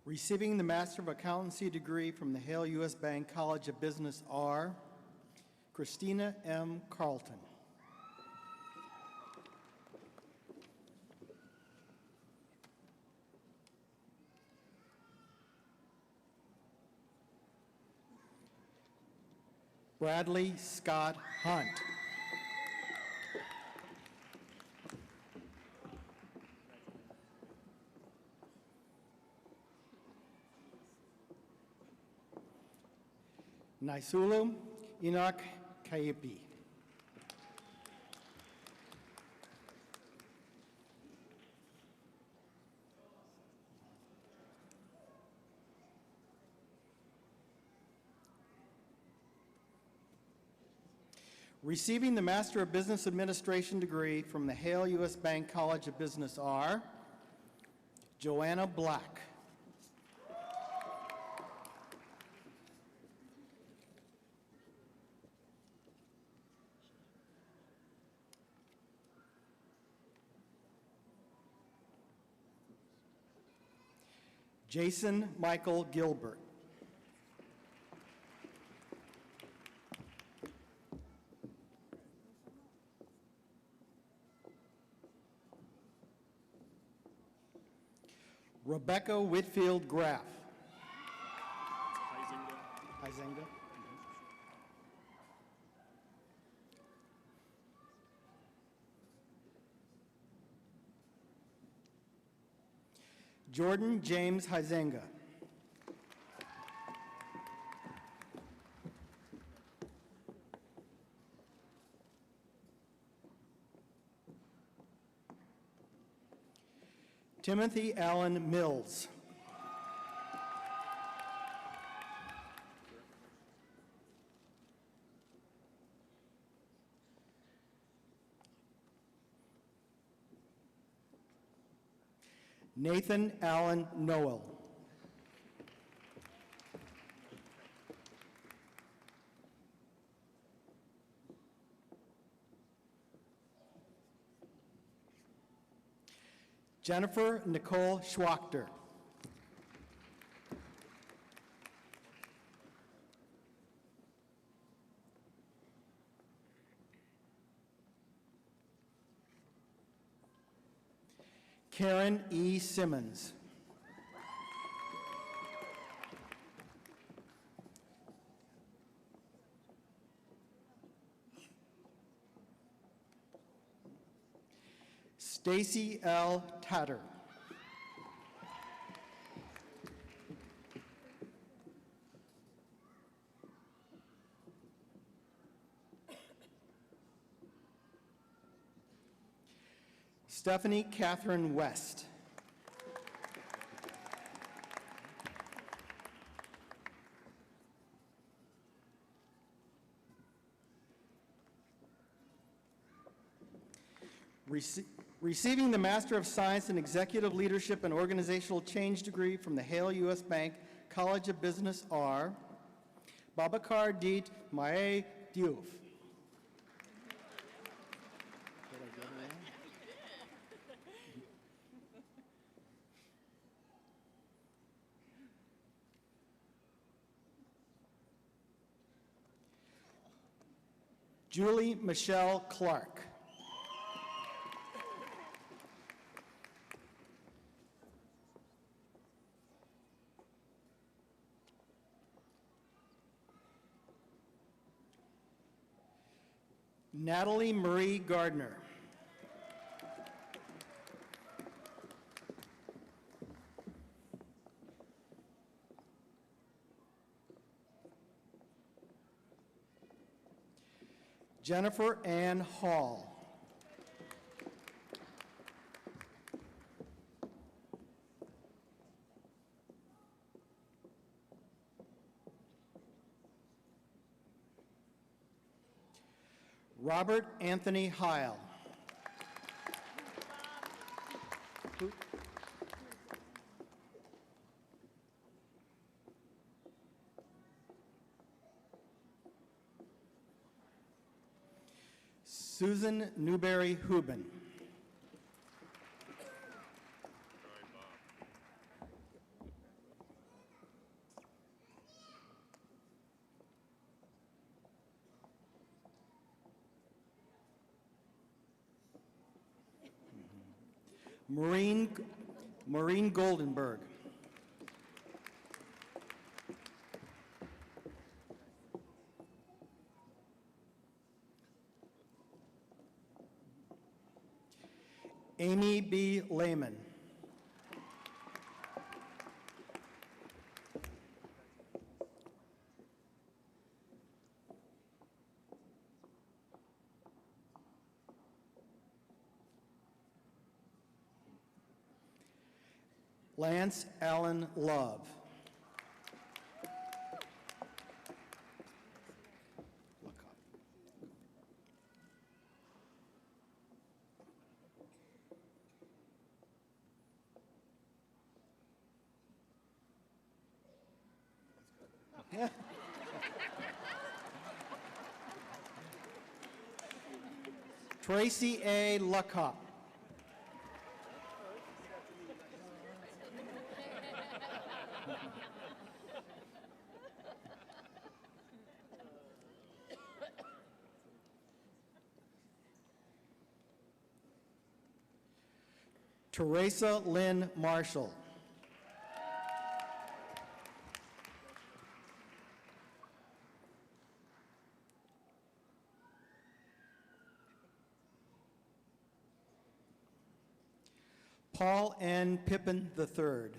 Receiving the Master of Accountancy degree from the Haile U.S. Bank College of Business are Christina M. Carlton. Bradley Scott Hunt. Naisulu Enoch Kaipi. Receiving the Master of Business Administration degree from the Haile U.S. Bank College of Business are Joanna Black. Jason Michael Gilbert. Rebecca Whitfield Graff. Huizenga. Jordan James Huizenga. Timothy Allen Mills. Nathan Allen Noel. Jennifer Nicole Schwachter. Karen E. Simmons. Stacy L. Tatter. Stephanie Catherine West. Receiving the Master of Science in Executive Leadership and Organizational Change degree from the Haile U.S. Bank College of Business are Babakar Deet Mae Diouf. Julie Michelle Clark. Natalie Marie Gardner. Jennifer Ann Hall. Robert Anthony Haile. Susan Newberry Hubin. Maureen Goldenberg. Amy B. Lehman. Lance Allen Love. Tracy A. Luckhop. Teresa Lynn Marshall. Paul N. Pippin III.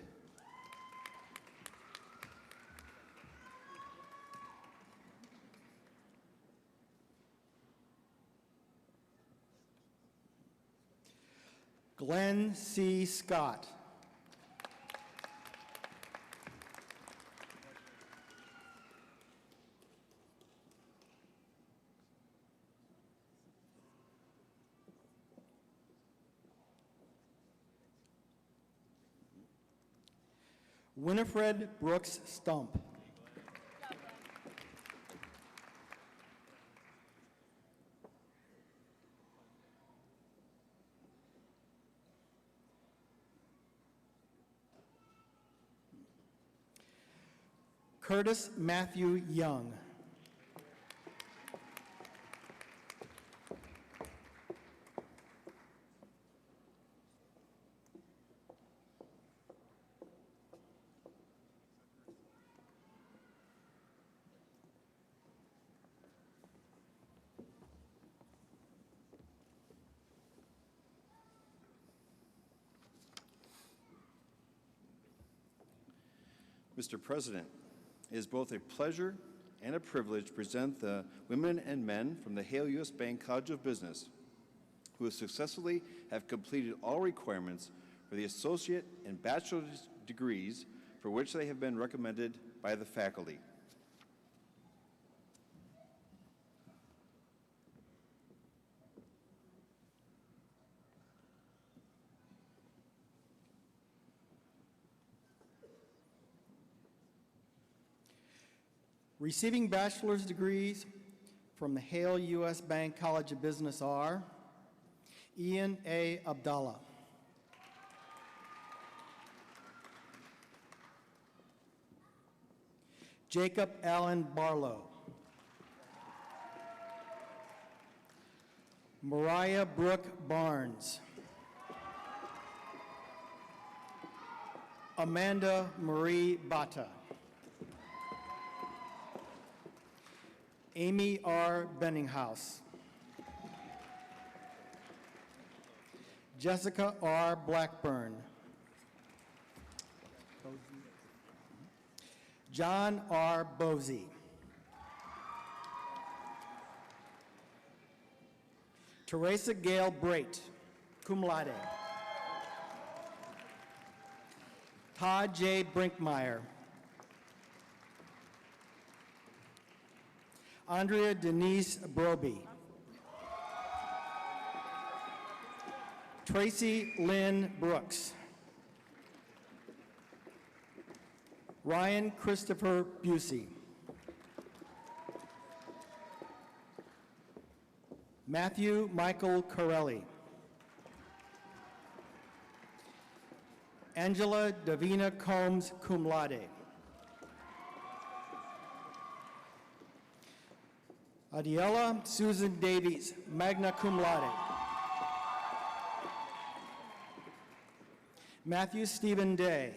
Glenn C. Scott. Winifred Brooks Stump. Curtis Matthew Young. Mr. President, it is both a pleasure and a privilege to present the women and men from the Haile U.S. Bank College of Business who successfully have completed all requirements for the associate and bachelor's degrees for which they have been recommended by the faculty. Receiving bachelor's degrees from the Haile U.S. Bank College of Business are Ian A. Abdallah, Jacob Allen Barlow, Mariah Brooke Barnes, Amanda Marie Bata, Amy R. Benninghouse, Jessica R. Blackburn, John R. Bosey, Teresa Gale Brait, cum laude, Todd J. Brinkmeyer, Andrea Denise Broby, Tracy Lynn Brooks, Ryan Christopher Busey, Matthew Michael Corelli, Angela Davina Combs, cum laude, Adiela Susan Davies, magna cum laude, Matthew Stephen Day,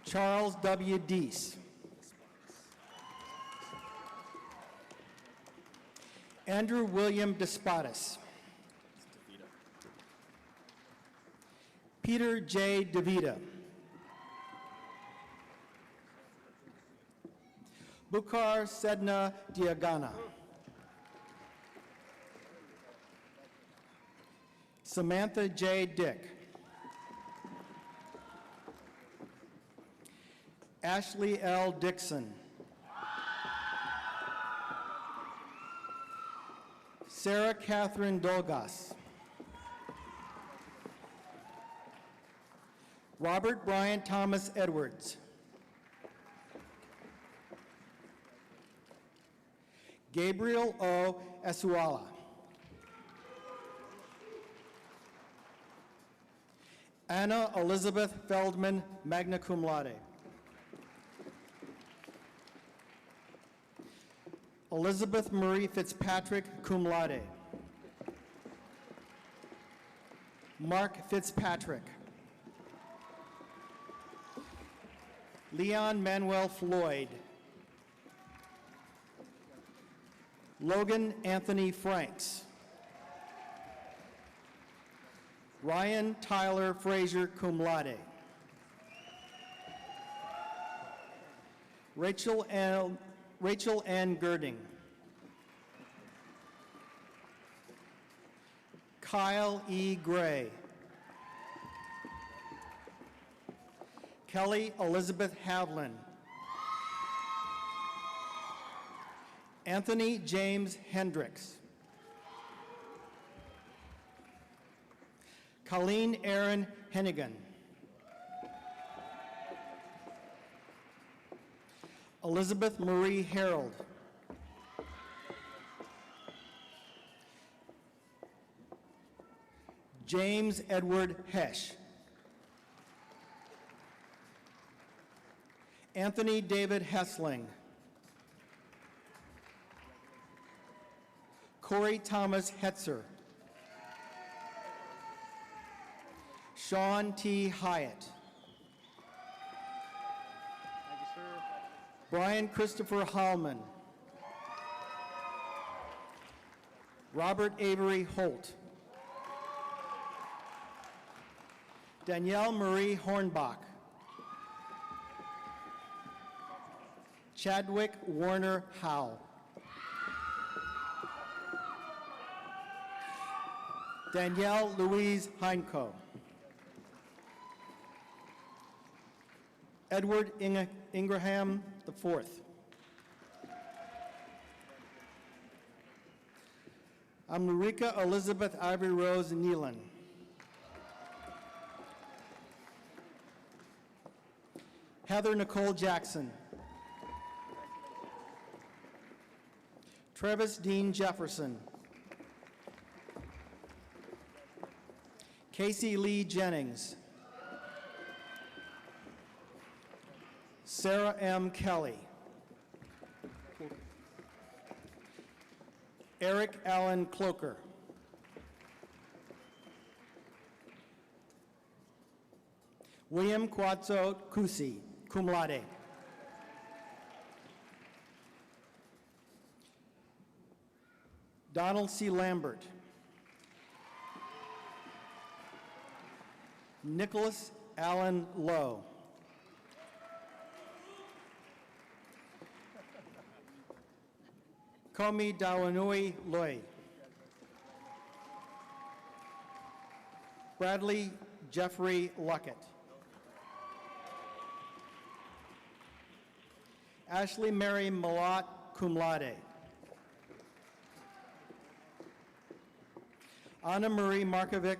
Charles W. Deese, Andrew William Despotis, Peter J. DeVita, Bukhar Sedna Diagana, Samantha J. Dick, Ashley L. Dixon, Sarah Catherine Dolgas, Robert Brian Thomas Edwards, Gabriel O. Esuala, Anna Elizabeth Feldman, magna cum laude, Elizabeth Marie Fitzpatrick, cum laude, Mark Fitzpatrick, Leon Manuel Floyd, Logan Anthony Franks, Ryan Tyler Frazier, cum laude. Rachel Ann Girding. Kyle E. Gray. Kelly Elizabeth Havlin. Anthony James Hendricks. Colleen Aaron Hennigan. Elizabeth Marie Harold. James Edward Hesh. Anthony David Hessling. Corey Thomas Hetzer. Sean T. Hyatt. Brian Christopher Hallman. Robert Avery Holt. Danielle Marie Hornbach. Chadwick Warner Howe. Danielle Louise Heinko. Edward Ingraham IV. Amrika Elizabeth Ivory Rose Nealon. Heather Nicole Jackson. Travis Dean Jefferson. Casey Lee Jennings. Sarah M. Kelly. Eric Allen Cloker. William Quatso Kusi, cum laude. Donald C. Lambert. Nicholas Allen Lowe. Komi Dawanui Loy. Bradley Jeffrey Luckett. Ashley Mary Malott, cum laude. Anna Marie Markovic.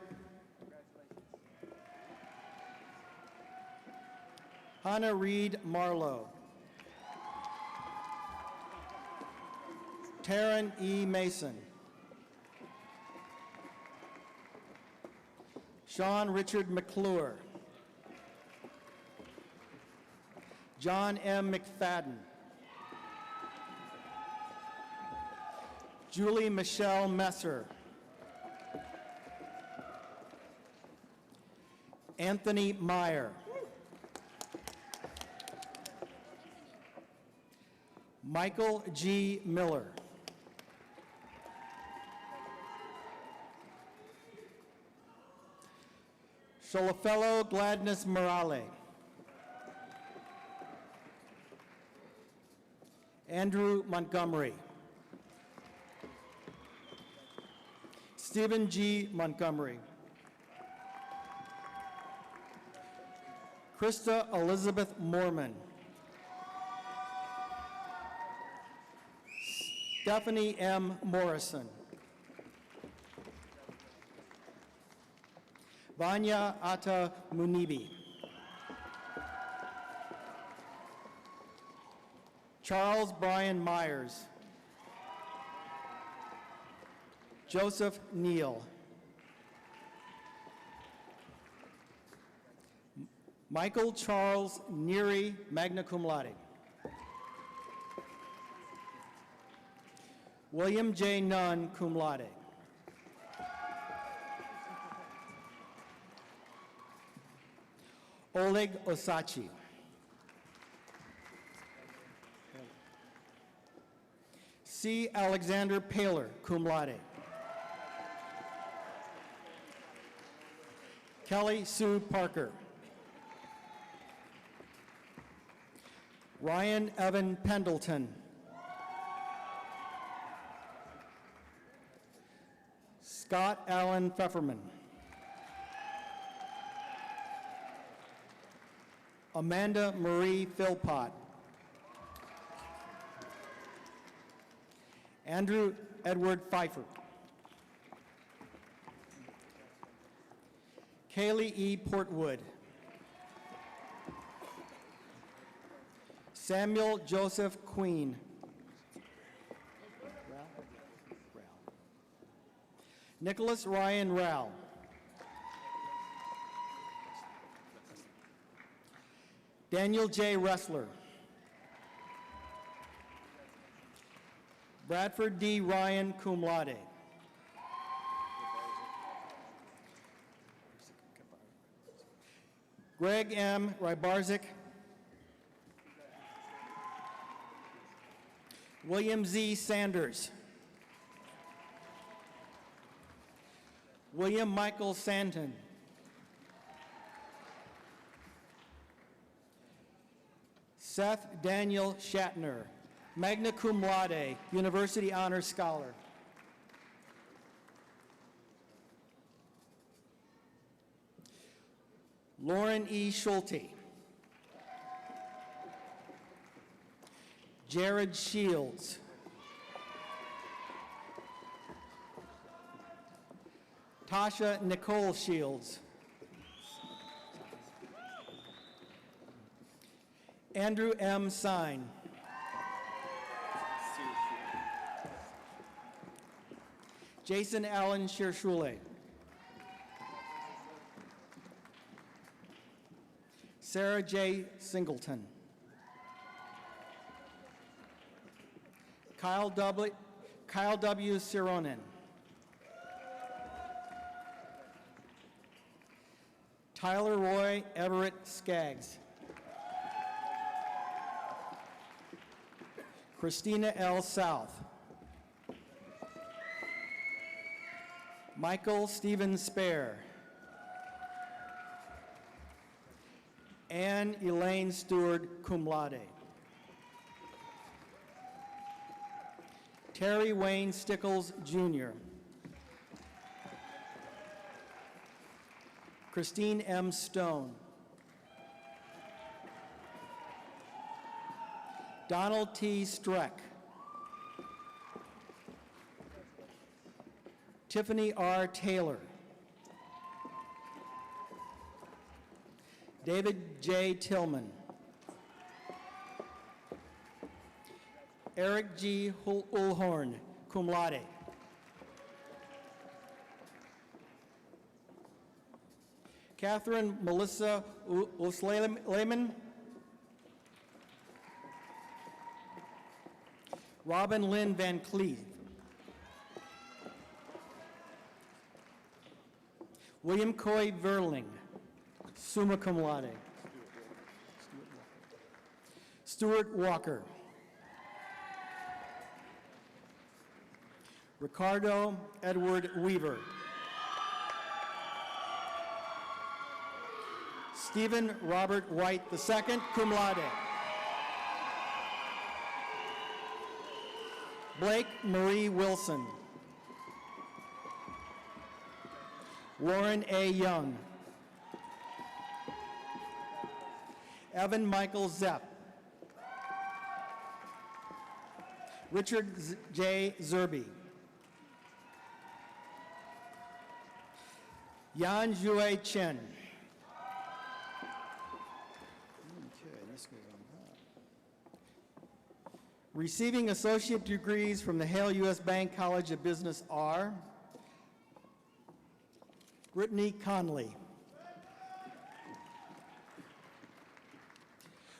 Hannah Reed Marlowe. Taryn E. Mason. Sean Richard McClure. John M. McFadden. Julie Michelle Messer. Anthony Meyer. Michael G. Miller. Solofello Gladness Morale. Andrew Montgomery. Stephen G. Montgomery. Krista Elizabeth Mormon. Stephanie M. Morrison. Vanya Atta Munibi. Charles Brian Myers. Joseph Neal. Michael Charles Neary, magna cum laude. William J. Nunn, cum laude. Oleg Osachi. C. Alexander Paler, cum laude. Kelly Sue Parker. Ryan Evan Pendleton. Scott Allen Pfefferman. Amanda Marie Philpott. Andrew Edward Pfeiffer. Kaylee E. Portwood. Samuel Joseph Queen. Nicholas Ryan Rao. Daniel J. Ressler. Bradford D. Ryan, cum laude. Greg M. Rybarczyk. William Z. Sanders. William Michael Santon. Seth Daniel Shatner, magna cum laude, University Honors Scholar. Lauren E. Schulte. Jared Shields. Tasha Nicole Shields. Andrew M. Sine. Jason Allen Shershule. Sarah J. Singleton. Kyle W. Sironen. Tyler Roy Everett Skaggs. Christina L. South. Michael Stephen Spare. Anne Elaine Stewart, cum laude. Terry Wayne Stickles, Jr. Christine M. Stone. Donald T. Streck. Tiffany R. Taylor. David J. Tillman. Eric G. Ulhorn, cum laude. Catherine Melissa Uslayman. Robin Lynn Van Cleef. William Coy Verling, summa cum laude. Stuart Walker. Ricardo Edward Weaver. Stephen Robert White II, cum laude. Blake Marie Wilson. Warren A. Young. Evan Michael Zepp. Richard J. Zerby. Yan Jue Chen. Receiving associate degrees from the Haile U.S. Bank College of Business are Brittany Conley.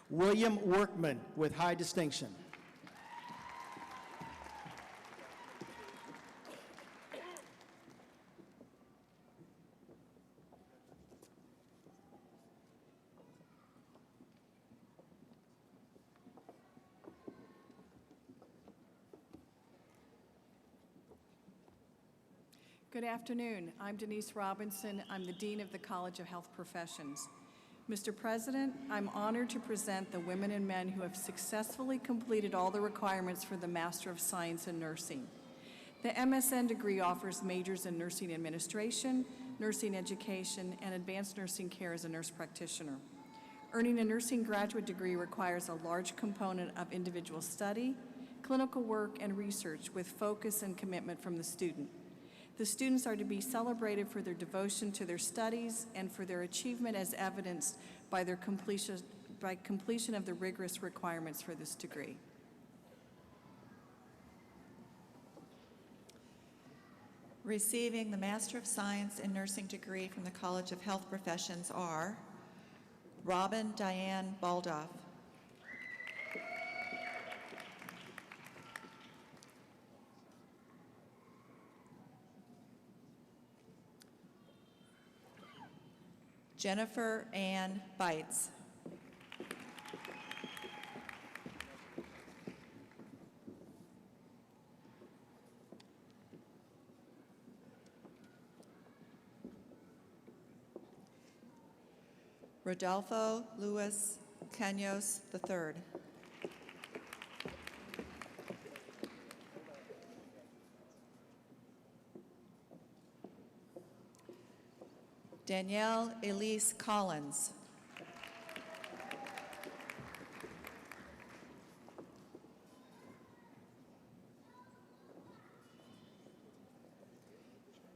William Workman with high distinction. Good afternoon. I'm Denise Robinson. I'm the Dean of the College of Health Professions. Mr. President, I'm honored to present the women and men who have successfully completed all the requirements for the Master of Science in Nursing. The MSN degree offers majors in nursing administration, nursing education, and advanced nursing care as a nurse practitioner. Earning a nursing graduate degree requires a large component of individual study, clinical work, and research with focus and commitment from the student. The students are to be celebrated for their devotion to their studies and for their achievement as evidenced by their completion of the rigorous requirements for this degree. Receiving the Master of Science in Nursing degree from the College of Health Professions are Robin Diane Baldoff, Jennifer Ann Bites, Rodolfo Luis Caños III, Danielle Elise Collins,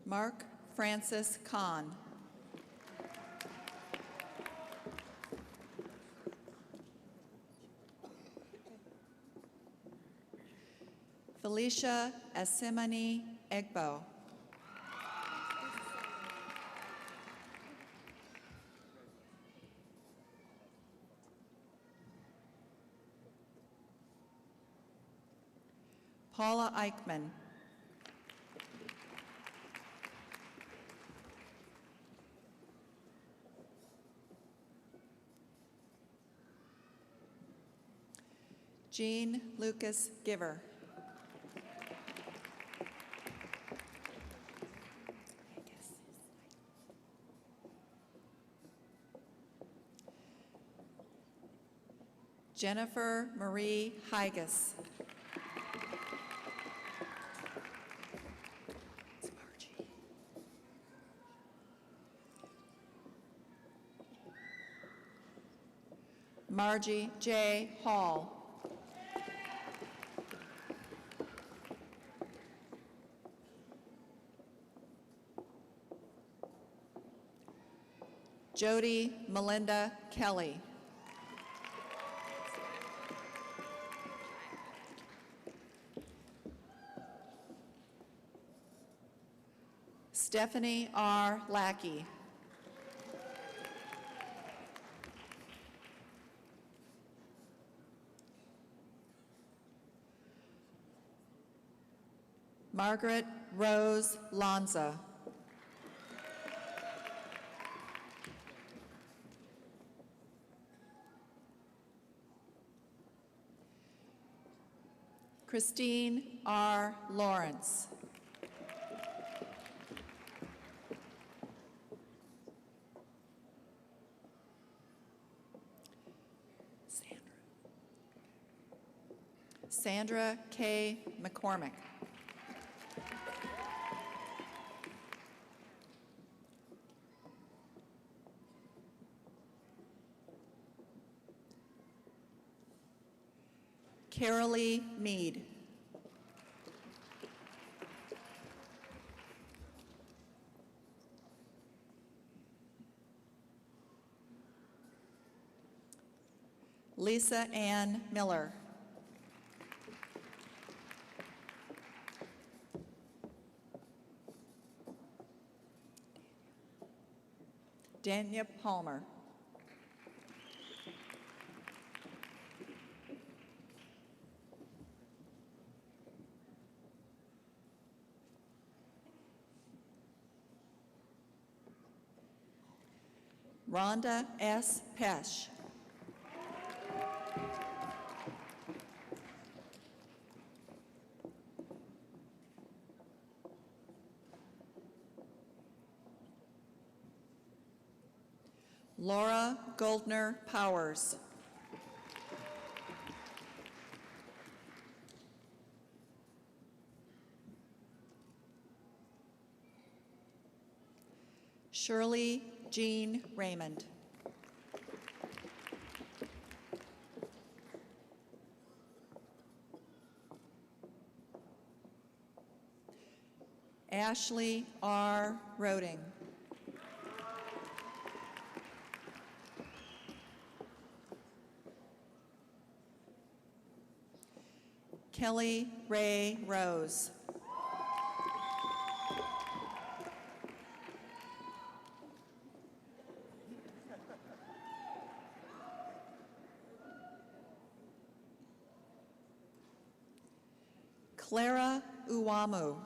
Mark Francis Kahn, Felicia Asimani Egbo, Paula Eichmann, Jean Lucas Giver, Jennifer Marie Higas, Margie J. Hall, Jody Melinda Kelly, Stephanie R. Lackey, Margaret Rose Lanza, Christine R. Lawrence, Sandra K. McCormick, Carolee Mead, Lisa Ann Miller, Dania Palmer, Rhonda S. Pesh, Laura Goldner Powers. Shirley Jean Raymond. Ashley R. Roding. Kelly Ray Rose. Clara Uwamu.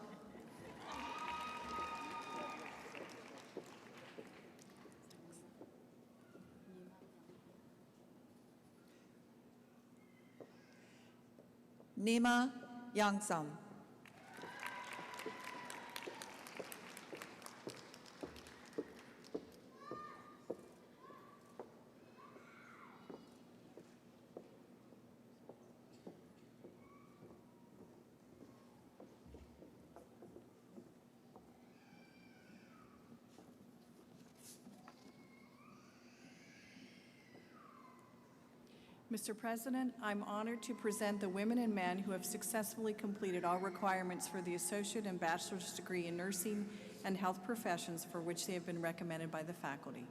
Nima Yangsam. Mr. President, I'm honored to present the women and men who have successfully completed all requirements for the associate and bachelor's degree in nursing and health professions for which they have been recommended by the faculty.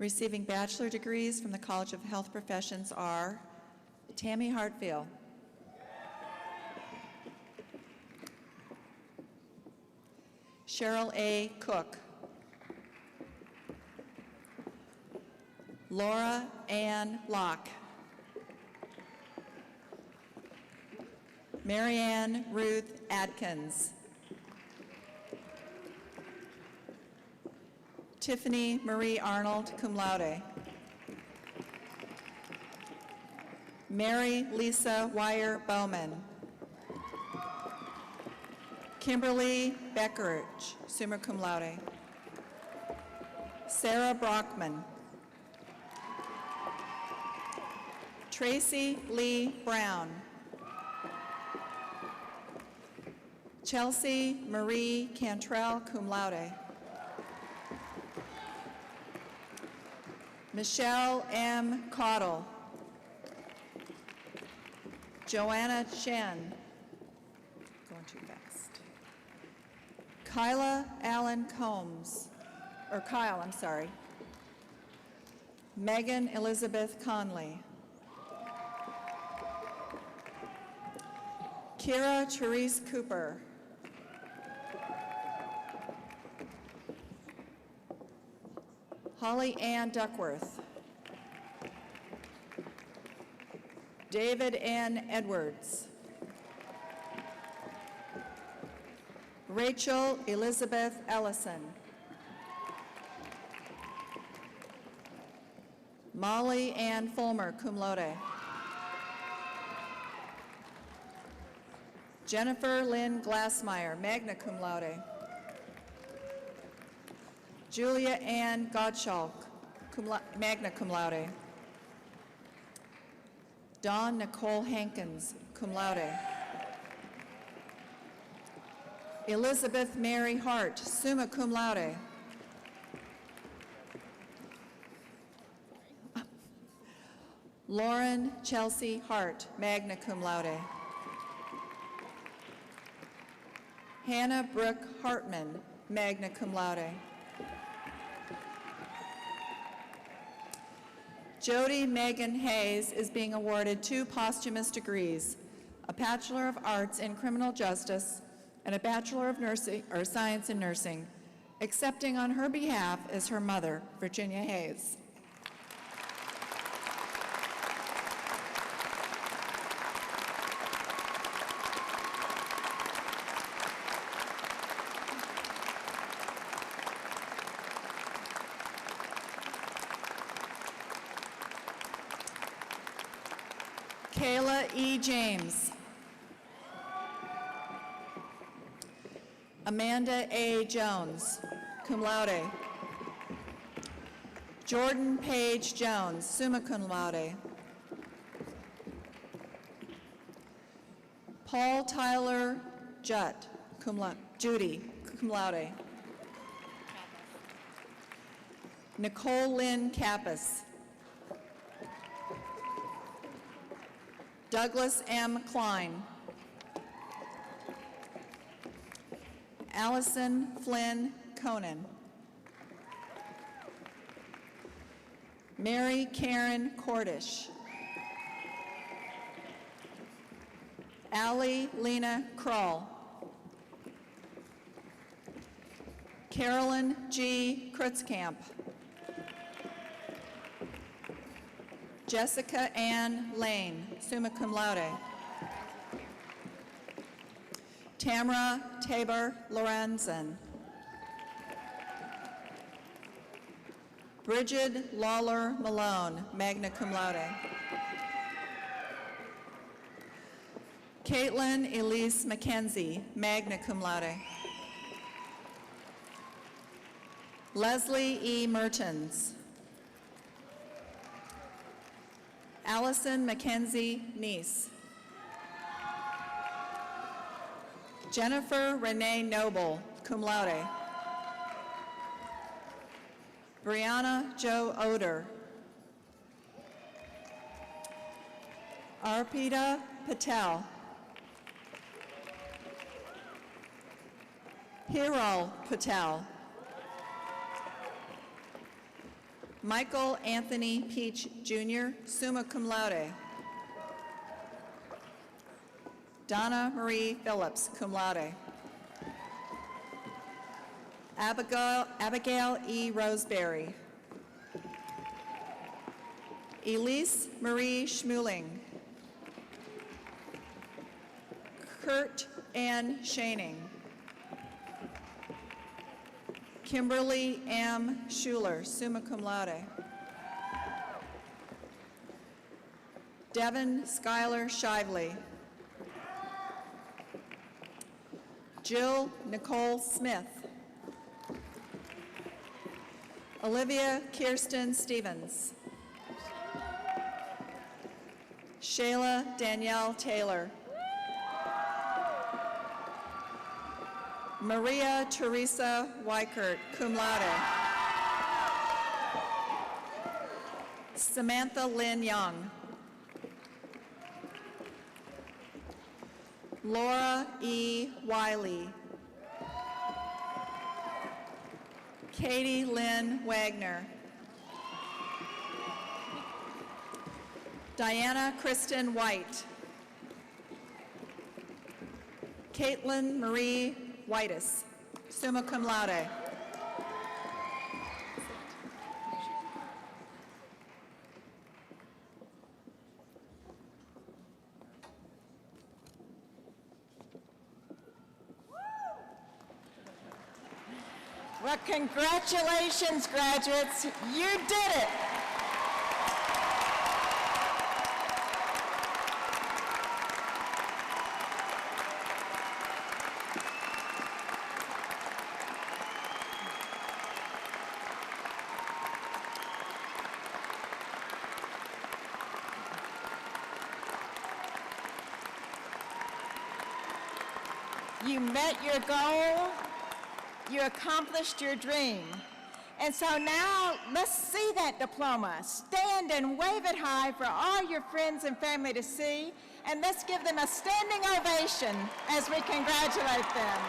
Receiving bachelor degrees from the College of Health Professions are Tammy Hartfield, Cheryl A. Cook, Laura Ann Locke, Marianne Ruth Adkins, Tiffany Marie Arnold, cum laude. Mary Lisa Wire Bowman. Kimberly Beckeridge, summa cum laude. Sarah Brockman. Tracy Lee Brown. Chelsea Marie Cantrell, cum laude. Michelle M. Caudle. Joanna Chen. Going too fast. Kyla Allen Combs. Or Kyle, I'm sorry. Megan Elizabeth Conley. Kira Therese Cooper. Holly Ann Duckworth. David N. Edwards. Rachel Elizabeth Ellison. Molly Ann Fulmer, cum laude. Jennifer Lynn Glassmeyer, magna cum laude. Julia Ann Gottschalk, magna cum laude. Dawn Nicole Hankins, cum laude. Elizabeth Mary Hart, summa cum laude. Lauren Chelsea Hart, magna cum laude. Hannah Brooke Hartman, magna cum laude. Jody Megan Hayes is being awarded 2 posthumous degrees, a Bachelor of Arts in Criminal Justice and a Bachelor of Nursing or Science in Nursing. Accepting on her behalf is her mother, Virginia Hayes. Kayla E. James. Amanda A. Jones, cum laude. Jordan Page Jones, summa cum laude. Paul Tyler Judd, Judy, cum laude. Nicole Lynn Kappas. Douglas M. Klein. Allison Flynn Conan. Mary Karen Cordish. Allie Lena Kroll. Carolyn G. Krutzkamp. Jessica Ann Lane, summa cum laude. Tamara Tabor Lorenzen. Bridget Lawler Malone, magna cum laude. Caitlin Elise McKenzie, magna cum laude. Leslie E. Mertens. Allison Mackenzie Neese. Jennifer Renee Noble, cum laude. Brianna Jo Oder. Arpita Patel. Hiral Patel. Michael Anthony Peach Jr., summa cum laude. Donna Marie Phillips, cum laude. Abigail E. Roseberry. Elise Marie Schmuling. Kurt Ann Shaning. Kimberly M. Schuler, summa cum laude. Devin Schuyler Shively. Jill Nicole Smith. Olivia Kirsten Stevens. Shayla Danielle Taylor. Maria Teresa Weikert, cum laude. Samantha Lynn Young. Laura E. Wiley. Katie Lynn Wagner. Diana Kristen White. Caitlin Marie Whitus, summa cum laude. Well, congratulations, graduates. You did it. You met your goal, you accomplished your dream. And so now, let's see that diploma. Stand and wave it high for all your friends and family to see, and let's give them a standing ovation as we congratulate them.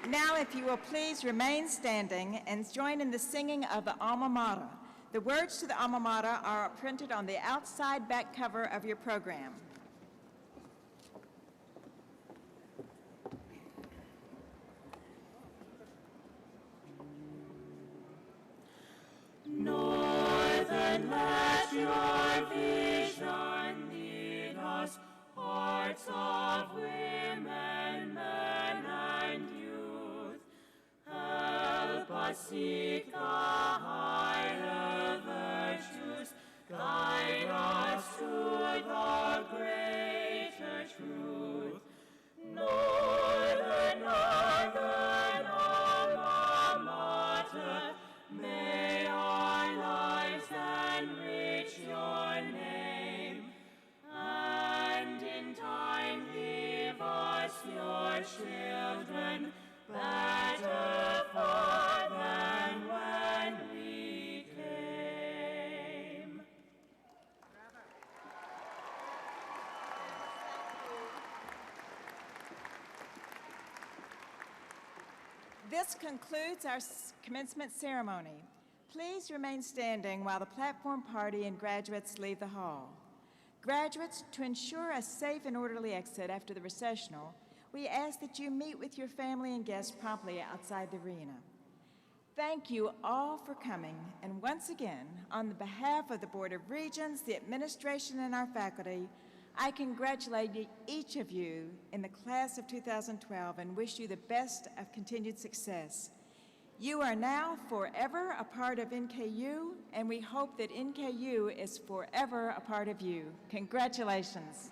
Now, if you will please remain standing and join in the singing of the Alma Mater. The words to the Alma Mater are printed on the outside back cover of your program. us seek the higher virtues, guide us to the greater truth. Northern, alma mater, may our lives enrich your name, and in time leave us your children, better far than when we came. This concludes our commencement ceremony. Please remain standing while the platform party and graduates leave the hall. Graduates, to ensure a safe and orderly exit after the recessional, we ask that you meet with your family and guests promptly outside the arena. Thank you all for coming, and once again, on behalf of the Board of Regents, the administration, and our faculty, I congratulate each of you in the class of 2012 and wish you the best of continued success. You are now forever a part of NKU, and we hope that NKU is forever a part of you. Congratulations.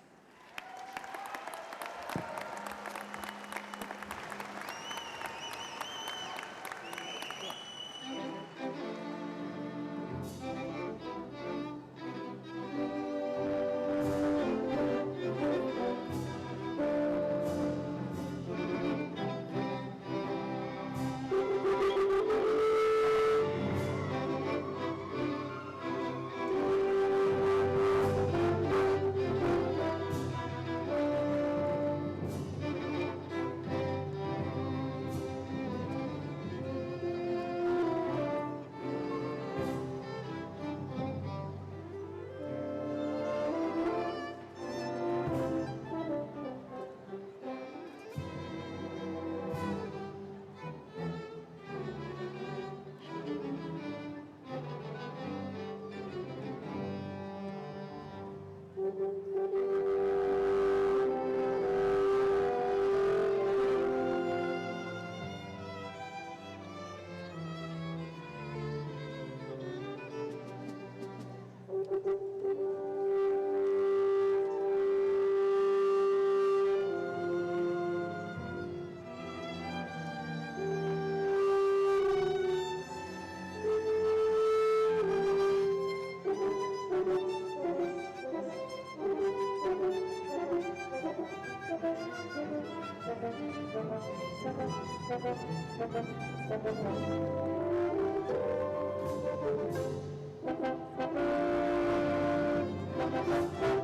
Thank you.